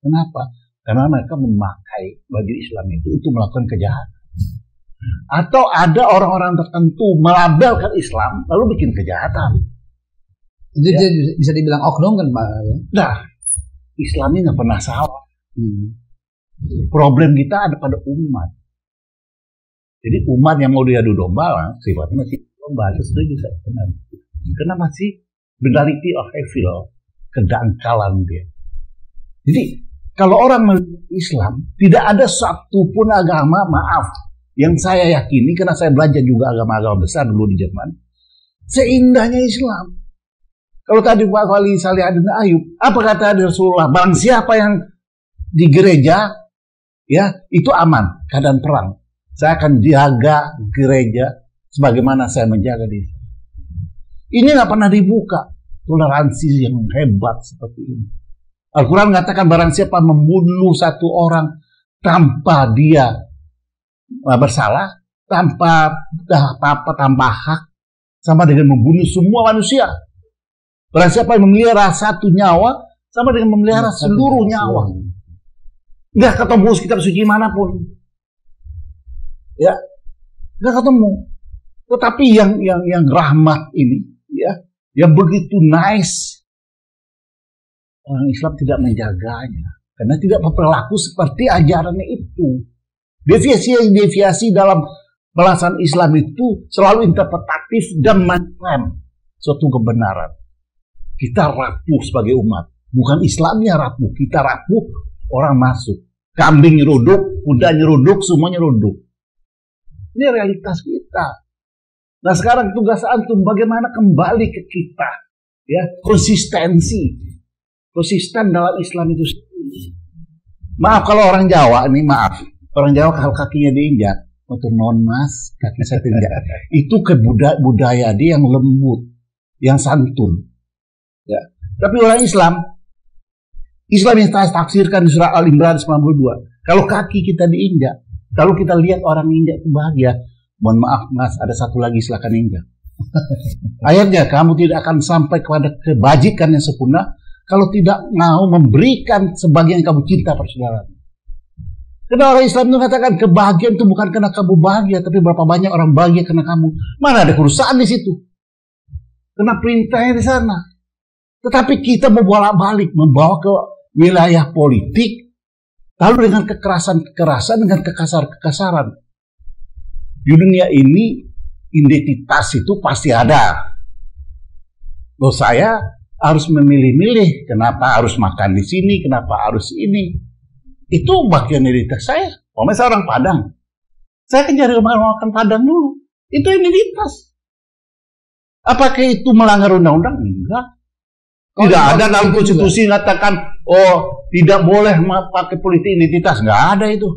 Kenapa? Karena mereka memakai baju Islam itu untuk melakukan kejahatan. Atau ada orang-orang tertentu melabelkan Islam lalu bikin kejahatan. Itu ya. Bisa dibilang oknum kan Pak? Nah, Islam ini nggak pernah salah. Problem kita ada pada umat. Jadi umat yang mau diadu domba, sifatnya masih domba. Itu setuju saya benar. Karena masih mentality of evil, kedangkalan dia. Jadi kalau orang Islam tidak ada satu pun agama, maaf, yang saya yakini karena saya belajar juga agama-agama besar dulu di Jerman, seindahnya Islam. Kalau tadi Pak Wali Salihuddin Ayub, apa kata Rasulullah? Barang siapa yang di gereja, ya itu aman, keadaan perang. Saya akan jaga gereja sebagaimana saya menjaga diri. Ini nggak pernah dibuka toleransi yang hebat seperti ini. Al-Quran mengatakan barang siapa membunuh satu orang tanpa dia bersalah, tanpa apa-apa, tanpa hak, sama dengan membunuh semua manusia. Barang siapa yang memelihara satu nyawa, sama dengan memelihara seluruh nyawa. Nggak ketemu kitab suci manapun. Ya, nggak ketemu. Tetapi yang rahmat ini, ya, yang begitu nice, orang Islam tidak menjaganya karena tidak berperilaku seperti ajarannya itu. Deviasi dalam belasan Islam itu selalu interpretatif dan mengklaim suatu kebenaran. Kita rapuh sebagai umat, bukan Islamnya rapuh, kita rapuh, orang masuk. Kambing nyeruduk, kuda nyeruduk, semua nyeruduk. Ini realitas kita. Nah sekarang tugas antum bagaimana kembali ke kita, ya, konsistensi. Konsisten dalam Islam itu sendiri. Maaf kalau orang Jawa ini, maaf. Orang Jawa kalau kakinya diinjak, untuk non mas, kaki saya tinjak. Itu budaya dia yang lembut, yang santun. Ya. Tapi orang Islam yang saya tafsirkan di surah Al-Imran 92. Kalau kaki kita diinjak, kalau kita lihat orang injak itu bahagia, mohon maaf mas, ada satu lagi silakan injak. Ayatnya, kamu tidak akan sampai kepada kebajikan yang sempurna kalau tidak mau memberikan sebagian kamu cinta persaudaraan. Karena orang Islam itu katakan kebahagiaan itu bukan karena kamu bahagia, tapi berapa banyak orang bahagia karena kamu. Mana ada kerusakan di situ? Karena perintahnya di sana. Tetapi kita membolak-balik, membawa ke wilayah politik, lalu dengan kekerasan-kekerasan, dengan kekasar-kekasaran. Di dunia ini identitas itu pasti ada. Loh saya harus memilih-milih, kenapa harus makan di sini, kenapa harus ini. Itu bagian identitas saya. Kalau saya orang Padang, saya kan cari makan Padang dulu. Itu identitas. Apakah itu melanggar undang-undang? Enggak. Tidak ada dalam konstitusi mengatakan, oh tidak boleh pakai politik identitas. Enggak ada itu.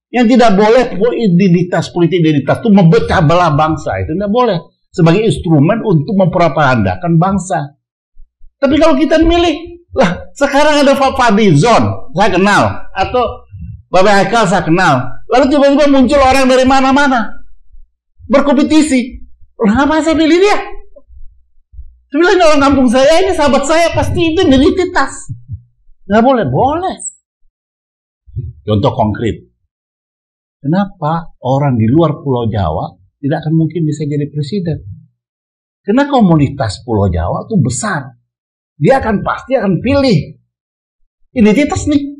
Yang tidak boleh politik identitas itu memecah belah bangsa. Itu tidak boleh. Sebagai instrumen untuk mempropagandakan bangsa. Tapi kalau kita milih, lah sekarang ada Pak Fadlizon, saya kenal, atau Bapak Haikal saya kenal. Lalu tiba-tiba muncul orang dari mana-mana berkompetisi. Kenapa saya pilih dia? Sebenarnya orang kampung saya ini sahabat saya, pasti itu identitas. Nggak boleh, boleh. Contoh konkret. Kenapa orang di luar Pulau Jawa tidak akan mungkin bisa jadi presiden? Karena komunitas Pulau Jawa itu besar. Dia pasti akan pilih identitas nih,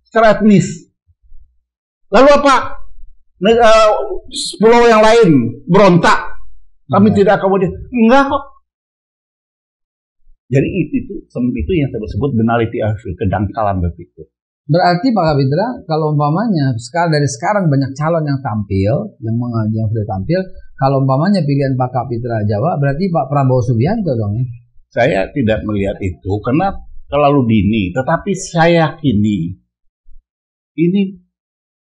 secara etnis. Lalu apa? Pulau yang lain berontak. Kami tidak kemudian. Enggak kok. Jadi itu yang saya sebut banality of kedangkalan berpikir. Berarti Pak Kapitra, kalau umpamanya dari sekarang banyak calon yang tampil, yang sudah tampil, kalau umpamanya pilihan Pak Kapitra Jawa, berarti Pak Prabowo Subianto dong ya? Saya tidak melihat itu karena terlalu dini. Tetapi saya yakini ini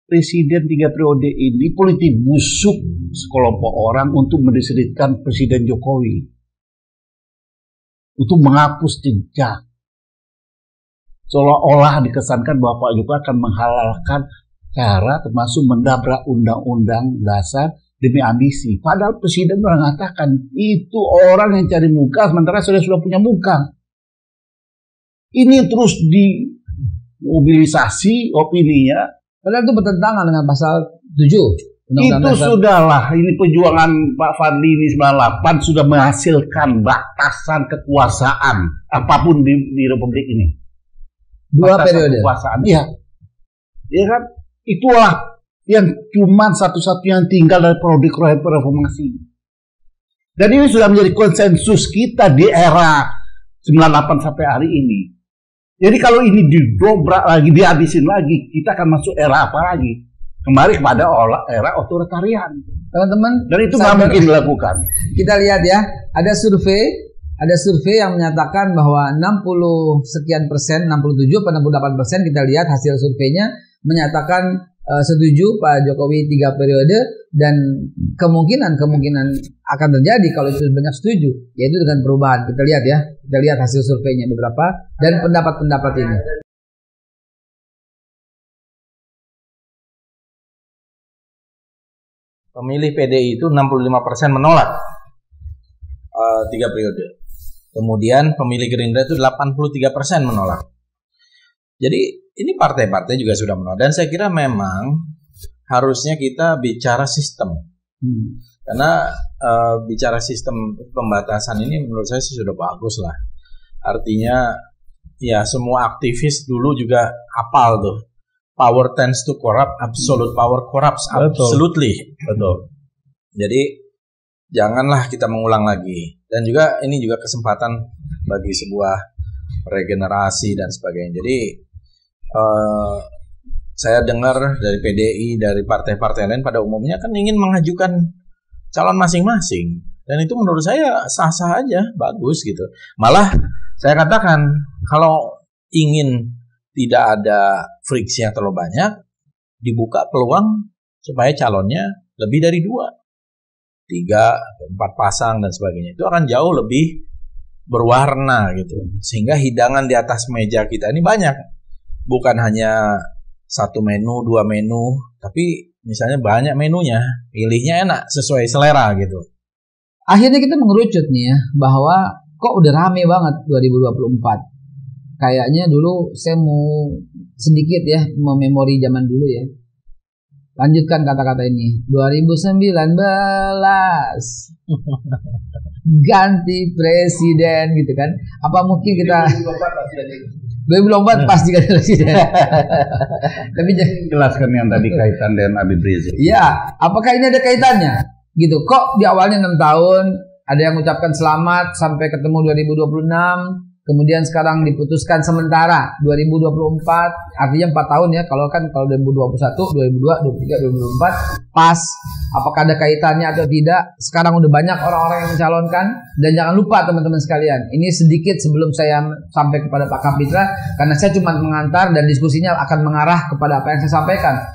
presiden 3 periode ini politik busuk sekelompok orang untuk mendiskreditkan Presiden Jokowi. Untuk menghapus jejak. Seolah-olah dikesankan bahwa Pak Jokowi akan menghalalkan cara termasuk mendabrak undang-undang dasar demi ambisi. Padahal Presiden mengatakan itu orang yang cari muka sementara sudah punya muka. Ini terus dimobilisasi opininya. Padahal itu bertentangan dengan pasal 7. Itu sudahlah, ini perjuangan Pak Fadli ini 98 sudah menghasilkan batasan kekuasaan apapun di Republik ini. 2 batasan periode. Kekuasaan, iya. Ya kan? Itulah yang cuma satu-satunya yang tinggal dari produk reformasi. Dan ini sudah menjadi konsensus kita di era 98 sampai hari ini. Jadi kalau ini didobrak lagi, dihabisin lagi, kita akan masuk era apa lagi? Kembali kepada era otoritarian. Teman-teman, dan itu nggak mungkin dilakukan. Kita lihat ya, ada survei yang menyatakan bahwa 60 sekian persen, 67 atau 68% kita lihat hasil surveinya menyatakan setuju Pak Jokowi 3 periode dan kemungkinan akan terjadi kalau itu banyak setuju, yaitu dengan perubahan. Kita lihat hasil surveinya beberapa dan pendapat-pendapat ini. Pemilih PDI itu 65% menolak 3 periode. Kemudian pemilih Gerindra itu 83% menolak. Jadi ini partai-partai juga sudah menolak. Dan saya kira memang harusnya kita bicara sistem. Karena bicara sistem pembatasan ini menurut saya sudah bagus lah. Artinya ya semua aktivis dulu juga hafal tuh. Power tends to corrupt, absolute power corrupts absolutely. Betul. Jadi janganlah kita mengulang lagi. Dan juga ini juga kesempatan bagi sebuah regenerasi dan sebagainya. Jadi saya dengar dari PDI, dari partai-partai lain pada umumnya kan ingin mengajukan calon masing-masing. Dan itu menurut saya sah-sah aja, bagus gitu. Malah saya katakan kalau ingin tidak ada friksi yang terlalu banyak, dibuka peluang supaya calonnya lebih dari 2, 3, 4 pasang dan sebagainya. Itu akan jauh lebih berwarna gitu. Sehingga hidangan di atas meja kita ini banyak. Bukan hanya 1 menu, 2 menu, tapi misalnya banyak menunya. Pilihnya enak, sesuai selera gitu. Akhirnya kita mengerucut nih ya, bahwa kok udah rame banget 2024. Kayaknya dulu saya mau sedikit ya memori zaman dulu ya. Lanjutkan kata-kata ini. 2019 ganti presiden gitu kan. Apa mungkin kita 2024 pasti ganti presiden. Tapi jelaskan yang tadi kaitan dengan Habib Rizik. Iya, apakah ini ada kaitannya? Gitu. Kok di awalnya 6 tahun ada yang mengucapkan selamat sampai ketemu 2026. Kemudian sekarang diputuskan sementara 2024, artinya 4 tahun ya. Kalau 2021, 2022, 2023, 2024 pas. Apakah ada kaitannya atau tidak? Sekarang udah banyak orang-orang yang mencalonkan. Dan jangan lupa teman-teman sekalian, ini sedikit sebelum saya sampai kepada Pak Kapitra, karena saya cuma mengantar dan diskusinya akan mengarah kepada apa yang saya sampaikan.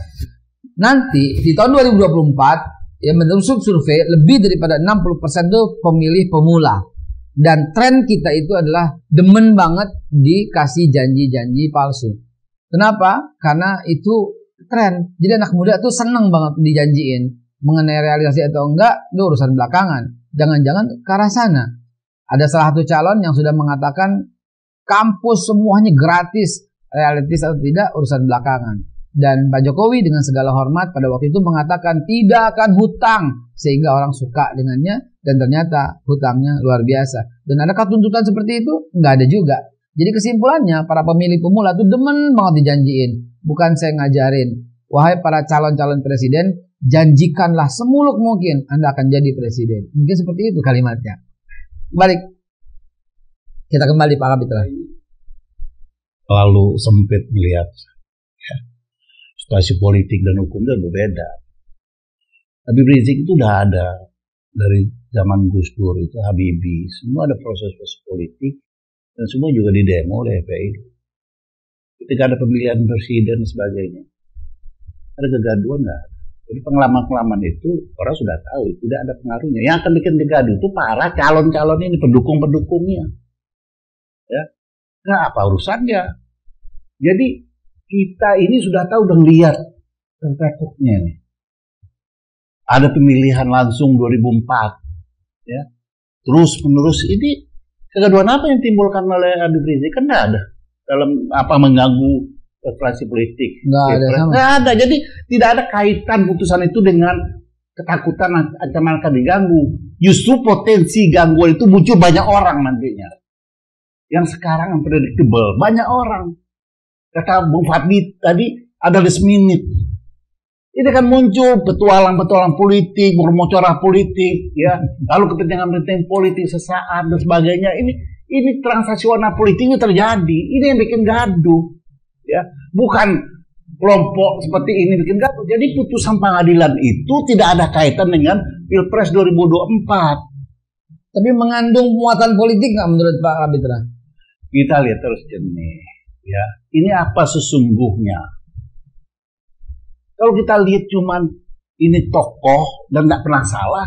Nanti di tahun 2024 ya, menurut survei lebih daripada 60% itu pemilih pemula. Dan tren kita itu adalah demen banget dikasih janji-janji palsu. Kenapa? Karena itu tren. Jadi anak muda tuh seneng banget dijanjiin. Mengenai realisasi atau enggak, itu urusan belakangan. Jangan-jangan ke arah sana. Ada salah satu calon yang sudah mengatakan, kampus semuanya gratis, realistis atau tidak urusan belakangan. Dan Pak Jokowi dengan segala hormat pada waktu itu mengatakan tidak akan hutang, sehingga orang suka dengannya, dan ternyata hutangnya luar biasa. Dan adakah tuntutan seperti itu? Nggak ada juga. Jadi kesimpulannya para pemilih pemula tuh demen banget dijanjiin. Bukan saya ngajarin, wahai para calon-calon presiden, janjikanlah semuluk mungkin Anda akan jadi presiden. Mungkin seperti itu kalimatnya. Balik. Kita kembali Pak Kapitra. Lalu sempit melihat situasi politik dan hukum itu berbeda. Tapi Rizik itu udah ada dari zaman Gus Dur, itu Habibie, semua ada proses-proses politik dan semua juga didemo oleh FPI. Ketika ada pemilihan presiden dan sebagainya, ada kegaduhan nggak? Jadi pengalaman-pengalaman itu orang sudah tahu tidak ada pengaruhnya. Yang akan bikin gaduh itu para calon-calon ini, pendukung-pendukungnya. Ya, nah apa urusannya? Jadi kita ini sudah tahu dan lihat track-recordnya nih. Ada pemilihan langsung 2004, ya. Terus menerus ini kegaduhan apa yang timbulkan oleh Habib Rizik? Kan nggak ada dalam apa mengganggu relasi politik. Nggak ada. Jadi tidak ada kaitan putusan itu dengan ketakutan ancaman akan diganggu. Justru potensi gangguan itu muncul banyak orang nantinya. Yang sekarang unpredictable, banyak orang. Kata Bung Fadli tadi ada last minute. Ini kan muncul petualang-petualang politik, bermucara politik, ya. Lalu kepentingan-kepentingan politik sesaat dan sebagainya. Ini transaksional politiknya terjadi. Ini yang bikin gaduh, ya. Bukan kelompok seperti ini bikin gaduh. Jadi putusan pengadilan itu tidak ada kaitan dengan Pilpres 2024. Tapi mengandung muatan politik nggak menurut Pak Kapitra? Kita lihat terus jernih. Ya, ini apa sesungguhnya? Kalau kita lihat cuman ini tokoh dan tidak pernah salah,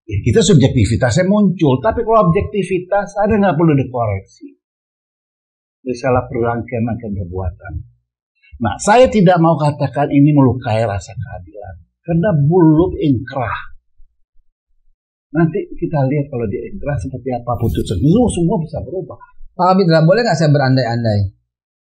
ya kita subjektivitasnya muncul. Tapi kalau objektivitas ada nggak perlu dikoreksi. Jadi salah perangkaian perbuatan. Nah, saya tidak mau katakan ini melukai rasa keadilan karena belum ingkrah. Nanti kita lihat kalau dia ingkrah seperti apa putusan. Semua bisa berubah. Pak Kapitra, boleh nggak saya berandai-andai?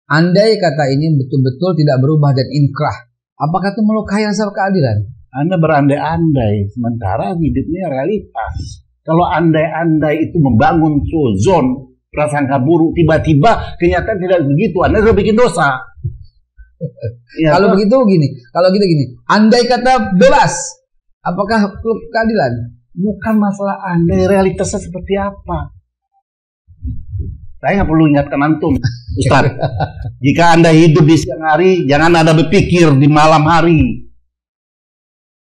Andai kata ini betul-betul tidak berubah dan inkrah, apakah itu melukai rasa keadilan? Anda berandai-andai, sementara hidupnya realitas. Kalau andai-andai itu membangun suzon, prasangka buruk, tiba-tiba kenyataan tidak begitu, Anda sudah bikin dosa. Ya, kalau begitu gini, andai kata bebas, apakah keadilan? Bukan masalah andai, realitasnya seperti apa. Saya nggak perlu ingatkan antum, Ustaz. Jika Anda hidup di siang hari, jangan Anda berpikir di malam hari.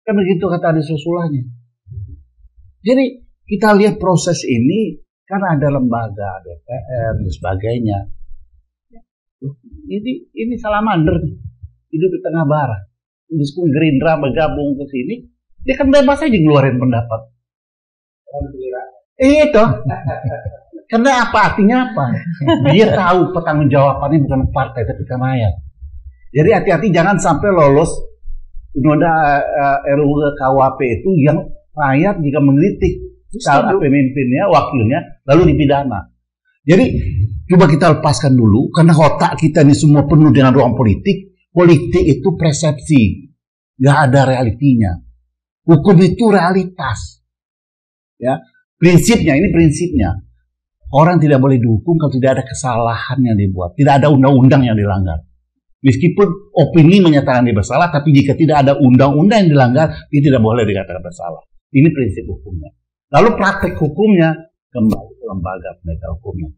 Kan begitu kata hadis Rasulullah-nya. Jadi kita lihat proses ini, kan ada lembaga DPR dan sebagainya. Ini salamander, hidup di tengah barat. Meskipun Gerindra bergabung ke sini, dia kan bebas aja ngeluarin pendapat. Itu. Karena apa? Artinya apa? Dia tahu pertanggungjawabannya bukan partai tapi rakyat. Jadi hati-hati jangan sampai lolos undang-undang RUU KUHP itu yang rakyat jika mengkritik pemimpinnya, wakilnya, lalu dipidana. Jadi coba kita lepaskan dulu karena otak kita ini semua penuh dengan ruang politik. Politik itu persepsi, nggak ada realitinya. Hukum itu realitas. Ya, prinsipnya ini prinsipnya. Orang tidak boleh dihukum kalau tidak ada kesalahan yang dibuat. Tidak ada undang-undang yang dilanggar. Meskipun opini menyatakan dia bersalah, tapi jika tidak ada undang-undang yang dilanggar, dia tidak boleh dikatakan bersalah. Ini prinsip hukumnya. Lalu praktek hukumnya, kembali ke lembaga penegak hukumnya.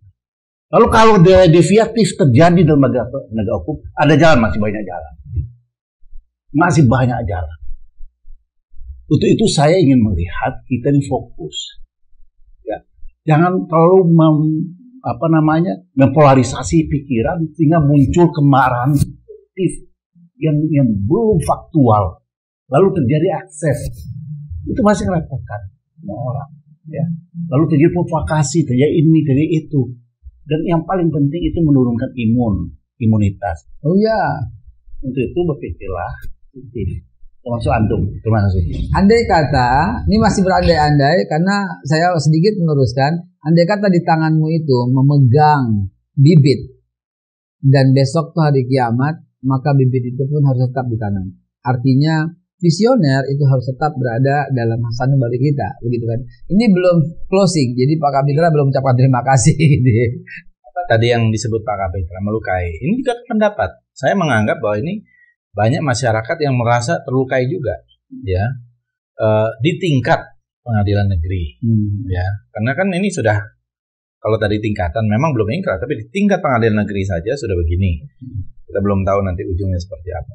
Lalu kalau deviatif terjadi dalam lembaga penegak hukum, ada jalan, masih banyak jalan. Masih banyak jalan. Untuk itu saya ingin melihat kita ini fokus. Jangan terlalu mempolarisasi pikiran sehingga muncul kemarahan yang belum faktual, lalu terjadi akses, itu masih merepotkan semua orang. Ya. Lalu terjadi provokasi, terjadi ini, terjadi itu, dan yang paling penting itu menurunkan imunitas. Oh ya, untuk itu berpikirlah positif. Termasuk antum. Terima kasih. Andai kata, ini masih berandai-andai karena saya sedikit meneruskan. Andai kata di tanganmu itu memegang bibit dan besok tuh hari kiamat, maka bibit itu pun harus tetap ditanam. Artinya visioner itu harus tetap berada dalam sanubari kita, begitu kan? Ini belum closing, jadi Pak Kapitra belum ucapkan terima kasih. Gitu. Tadi yang disebut Pak Kapitra melukai, ini juga pendapat. Saya menganggap bahwa ini banyak masyarakat yang merasa terlukai juga, ya, di tingkat pengadilan negeri, ya, karena kan ini sudah, kalau tadi tingkatan memang belum ingkrah, tapi di tingkat pengadilan negeri saja sudah begini. Kita belum tahu nanti ujungnya seperti apa.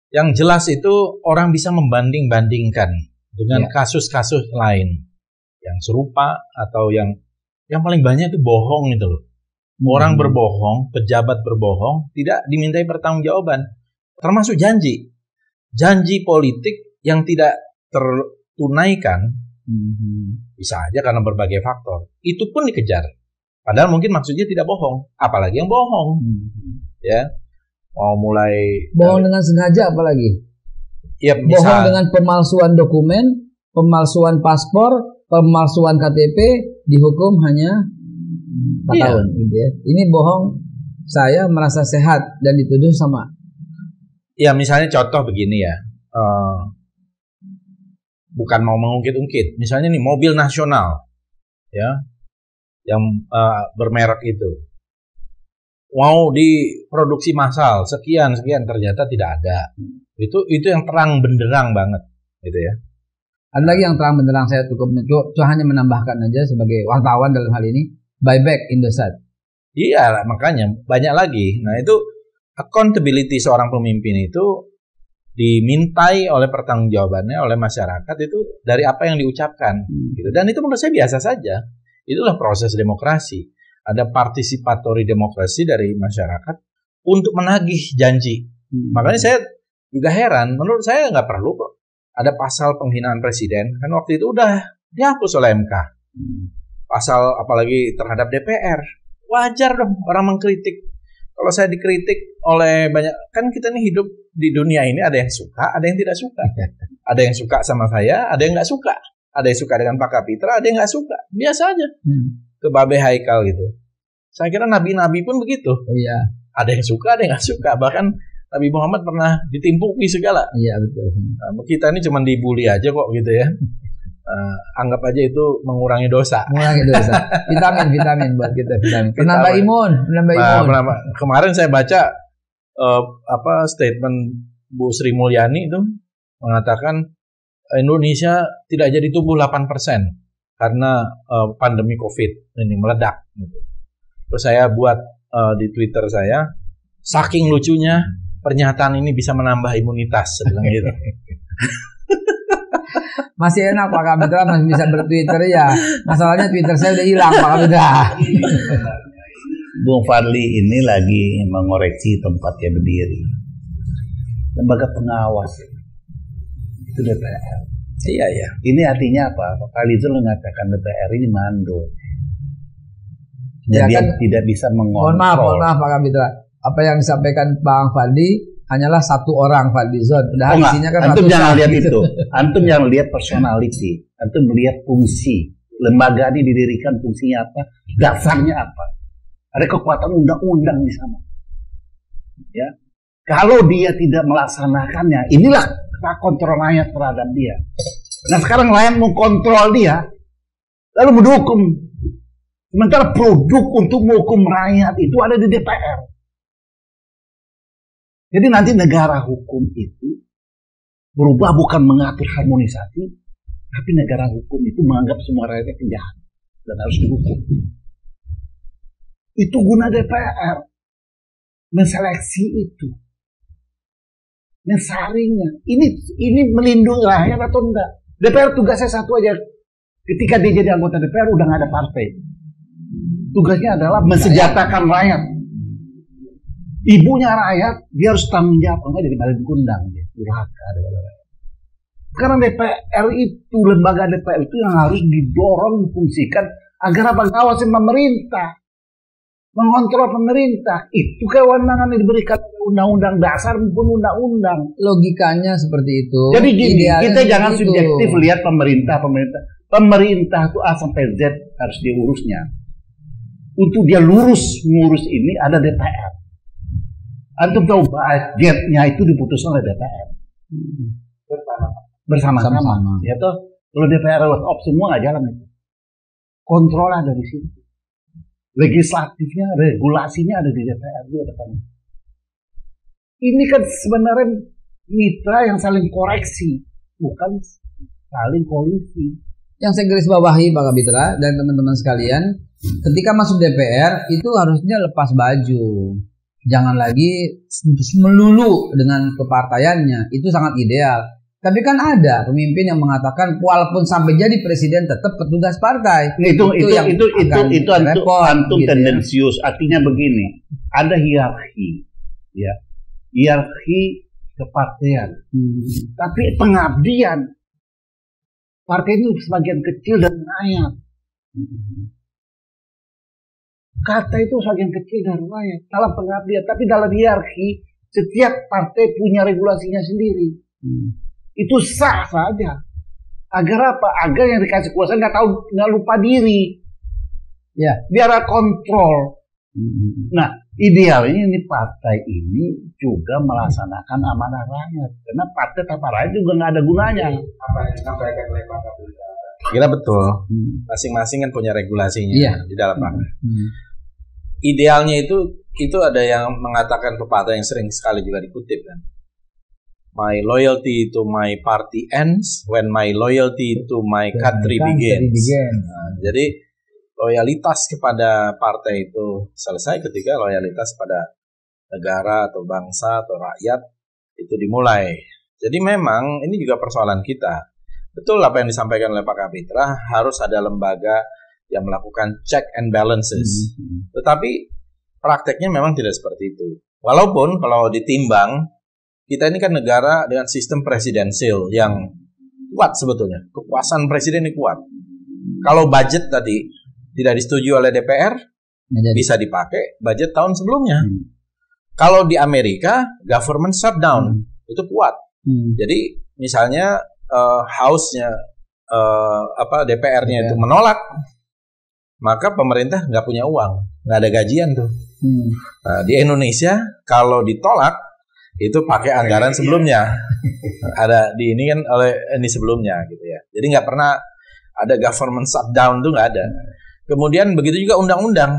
Yang jelas itu orang bisa membanding-bandingkan dengan kasus-kasus lain yang serupa atau yang paling banyak itu bohong itu loh. Orang berbohong, pejabat berbohong, tidak dimintai pertanggungjawaban. Termasuk janji politik yang tidak tertunaikan, bisa aja karena berbagai faktor. Itu pun dikejar. Padahal mungkin maksudnya tidak bohong, apalagi yang bohong, ya. Mau mulai bohong dengan sengaja apalagi. Ya, bohong dengan pemalsuan dokumen, pemalsuan paspor, pemalsuan KTP, dihukum hanya 4 tahun. Gitu ya. Ini bohong, saya merasa sehat dan dituduh sama. Ya misalnya contoh begini ya, bukan mau mengungkit-ungkit. Misalnya nih mobil nasional, ya, yang bermerek itu. Mau diproduksi massal sekian ternyata tidak ada. Itu yang terang benderang banget, gitu ya. Ada lagi yang terang benderang, saya cukup hanya menambahkan aja sebagai wartawan dalam hal ini, buyback Indosat. Iya, makanya banyak lagi. Nah, itu accountability seorang pemimpin itu dimintai oleh pertanggungjawabannya oleh masyarakat itu dari apa yang diucapkan, gitu. Dan itu menurut saya biasa saja. Itulah proses demokrasi. Ada partisipatory demokrasi dari masyarakat untuk menagih janji. Makanya saya juga heran, menurut saya nggak perlu kok ada pasal penghinaan presiden, kan waktu itu udah dihapus oleh MK. Pasal apalagi terhadap DPR, wajar dong orang mengkritik. Kalau saya dikritik oleh banyak, kan kita nih hidup di dunia ini ada yang suka, ada yang tidak suka. Ada yang suka sama saya, ada yang nggak suka. Ada yang suka dengan Pak Kapitra, ada yang nggak suka. Biasa aja. Ke Babe Haikal gitu. Saya kira nabi-nabi pun begitu. Oh iya. Ada yang suka, ada yang nggak suka. Bahkan Nabi Muhammad pernah ditimpuki segala. Iya betul. Nah, kita ini cuma dibully aja kok gitu ya. Anggap aja itu mengurangi dosa. Mengurangi dosa. Vitamin buat kita, vitamin. Menambah imun. Kemarin saya baca statement Bu Sri Mulyani itu mengatakan Indonesia tidak jadi tumbuh 8% karena pandemi COVID ini meledak. Gitu. Terus saya buat di Twitter saya, saking lucunya pernyataan ini bisa menambah imunitas, saya bilang gitu. Masih enak Pak Kapitra masih bisa bertwitter ya. Masalahnya Twitter saya udah hilang Pak Kapitra. Bung Fadli ini lagi mengoreksi tempatnya berdiri. Lembaga pengawas itu DPR. Iya ya. Ini artinya apa? Pak Fadlizon mengatakan DPR ini mandul. Jadi Ya kan, tidak bisa mengontrol. Mohon maaf Pak Kapitra. Apa yang disampaikan Bang Fadli hanyalah satu orang Fadlizon. Padahal isinya kan antum jangan lihat gitu. itu. Antum jangan lihat personality. Antum melihat fungsi. Lembaga ini didirikan fungsinya apa? Dasarnya apa? Ada kekuatan undang-undang di sana. Ya. Kalau dia tidak melaksanakannya, inilah kontrol rakyat terhadap dia. Nah sekarang rakyat mau kontrol dia, lalu mendukung. Sementara produk untuk menghukum rakyat itu ada di DPR. Jadi nanti negara hukum itu berubah bukan mengatur harmonisasi, tapi negara hukum itu menganggap semua rakyatnya penjahat dan harus dihukum. Itu guna DPR menseleksi itu, mensaringnya. Ini melindungi rakyat atau enggak? DPR tugasnya satu aja. Ketika dia jadi anggota DPR udah nggak ada partai. Tugasnya adalah mensejahterakan rakyat. Ibunya rakyat, dia harus tanggung jawab. Enggak jadi malah dikundang, dia durhaka. Sekarang DPR itu, lembaga DPR itu yang harus didorong, difungsikan agar ngawasin pemerintah, mengontrol pemerintah. Itu kewenangan yang diberikan undang-undang dasar maupun undang-undang. Logikanya seperti itu. Jadi gini, kita jangan subjektif lihat pemerintah. Pemerintah itu A sampai Z harus diurusnya. untuk dia ngurus ini ada DPR. Antum tahu budgetnya itu diputuskan oleh DPR bersama-sama. Ya toh, kalau DPR off semua nggak jalan itu. Kontrol ada di situ. Legislatifnya, regulasinya ada di DPR juga depannya. Ini kan sebenarnya mitra yang saling koreksi, bukan saling kolisi. Yang saya garis bawahi Pak Kapitra dan teman-teman sekalian, ketika masuk DPR itu harusnya lepas baju. Jangan lagi melulu dengan kepartaiannya, itu sangat ideal. Tapi kan ada pemimpin yang mengatakan walaupun sampai jadi presiden tetap petugas partai. Itu antum gitu tendensius. Ya. Artinya begini, ada hierarki, ya, hierarki kepartaian. Tapi pengabdian partai itu sebagian kecil dan rakyat. Kata itu sebagian kecil dan rakyat dalam pengabdian, tapi dalam hierarki setiap partai punya regulasinya sendiri. Itu sah saja. Agar apa? Agar yang dikasih kuasa nggak lupa diri. Ya, biar kontrol. Nah, idealnya ini partai ini juga melaksanakan amanah rakyat. Karena partai tanpa rakyat juga nggak ada gunanya. Apa yang disampaikan oleh Pak Kapitra? Kira betul. Masing-masing kan punya regulasinya di dalam partai. Idealnya itu ada yang mengatakan pepatah yang sering sekali juga dikutip kan. My loyalty to my party ends when my loyalty to my country begins. Nah, jadi loyalitas kepada partai itu selesai ketika loyalitas pada negara atau bangsa atau rakyat itu dimulai. Jadi memang ini juga persoalan kita. Betul apa yang disampaikan oleh Pak Kapitra, harus ada lembaga yang melakukan check and balances. Tetapi prakteknya memang tidak seperti itu. Walaupun kalau ditimbang, kita ini kan negara dengan sistem presidensil yang kuat sebetulnya. Kekuasaan presiden ini kuat. Kalau budget tadi tidak disetujui oleh DPR, bisa dipakai budget tahun sebelumnya. Kalau di Amerika, government shutdown, itu kuat. Jadi misalnya House-nya, DPR-nya itu menolak, maka pemerintah nggak punya uang, nggak ada gajian tuh. Nah, di Indonesia kalau ditolak, itu pakai anggaran sebelumnya. Ada di ini kan ini sebelumnya gitu ya. Jadi nggak pernah ada government shutdown tuh nggak ada. Kemudian begitu juga undang-undang.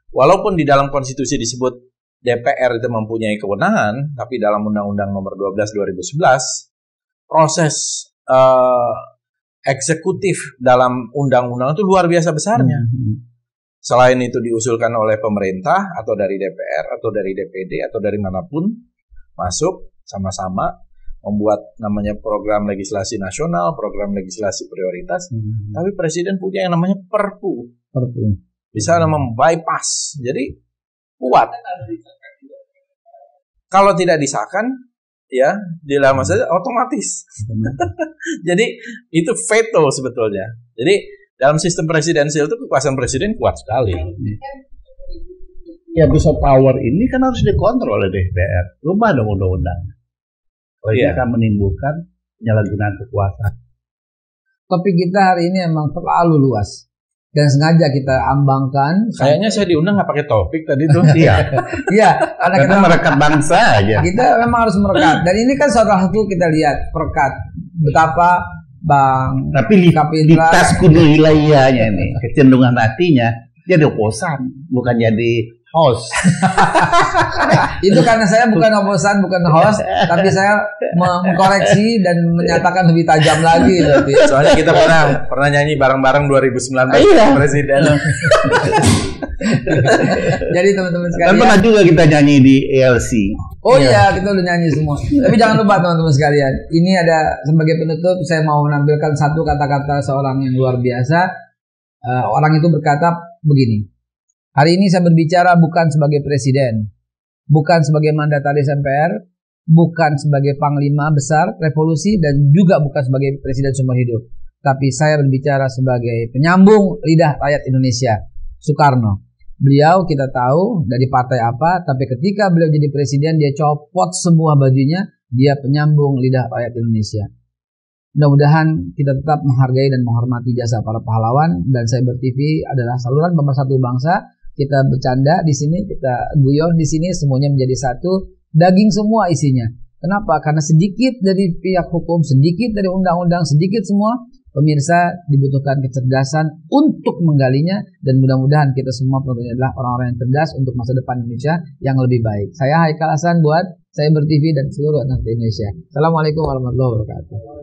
Walaupun di dalam konstitusi disebut DPR itu mempunyai kewenangan, tapi dalam Undang-Undang Nomor 12 2011 proses eksekutif dalam undang-undang itu luar biasa besarnya. Selain itu diusulkan oleh pemerintah atau dari DPR atau dari DPD atau dari manapun, masuk sama-sama membuat namanya program legislasi nasional, program legislasi prioritas. Tapi presiden punya yang namanya perpu. Bisa membypass. Jadi kuat. Kalau tidak disahkan, ya dilama saja otomatis. Jadi itu veto sebetulnya. Jadi dalam sistem presidensial itu kekuasaan presiden kuat sekali. Ya, abuse of power ini kan harus dikontrol oleh DPR. Rubah dong undang-undang. Kalau ini akan menimbulkan penyalahgunaan kekuasaan. Topik kita hari ini emang terlalu luas dan sengaja kita ambangkan. Kayaknya saya diundang nggak pakai topik tadi tuh. Iya, karena kita merekat bangsa aja. Kita memang harus merekat. Dan ini kan salah satu kita lihat perekat betapa Bang. Tapi di tes kudu wilayahnya ini kecenderungan hatinya jadi oposan, bukan jadi host. Itu karena saya bukan oposan, bukan host, tapi saya mengkoreksi dan menyatakan lebih tajam lagi. Soalnya kita pernah nyanyi bareng-bareng 2019 presiden. Jadi teman-teman sekalian. Dan pernah juga kita nyanyi di ELC. Oh iya, kita udah nyanyi semua. Tapi jangan lupa teman-teman sekalian, ini ada sebagai penutup saya mau menampilkan satu kata-kata seorang yang luar biasa. Orang itu berkata begini. Hari ini saya berbicara bukan sebagai presiden, bukan sebagai mandataris MPR, bukan sebagai panglima besar revolusi, dan juga bukan sebagai presiden seumur hidup. Tapi saya berbicara sebagai penyambung lidah rakyat Indonesia, Soekarno. Beliau kita tahu dari partai apa, tapi ketika beliau jadi presiden dia copot semua bajunya, dia penyambung lidah rakyat Indonesia. Mudah-mudahan kita tetap menghargai dan menghormati jasa para pahlawan, dan Cyber TV adalah saluran pemersatu bangsa. Kita bercanda di sini, kita guyon di sini, semuanya menjadi satu, daging semua isinya. Kenapa? Karena sedikit dari pihak hukum, sedikit dari undang-undang, sedikit semua. Pemirsa, dibutuhkan kecerdasan untuk menggalinya, dan mudah-mudahan kita semua tentunya adalah orang-orang yang cerdas untuk masa depan Indonesia yang lebih baik. Saya Haikal Hasan buat Cyber TV dan seluruh anak Indonesia. Assalamualaikum warahmatullahi wabarakatuh.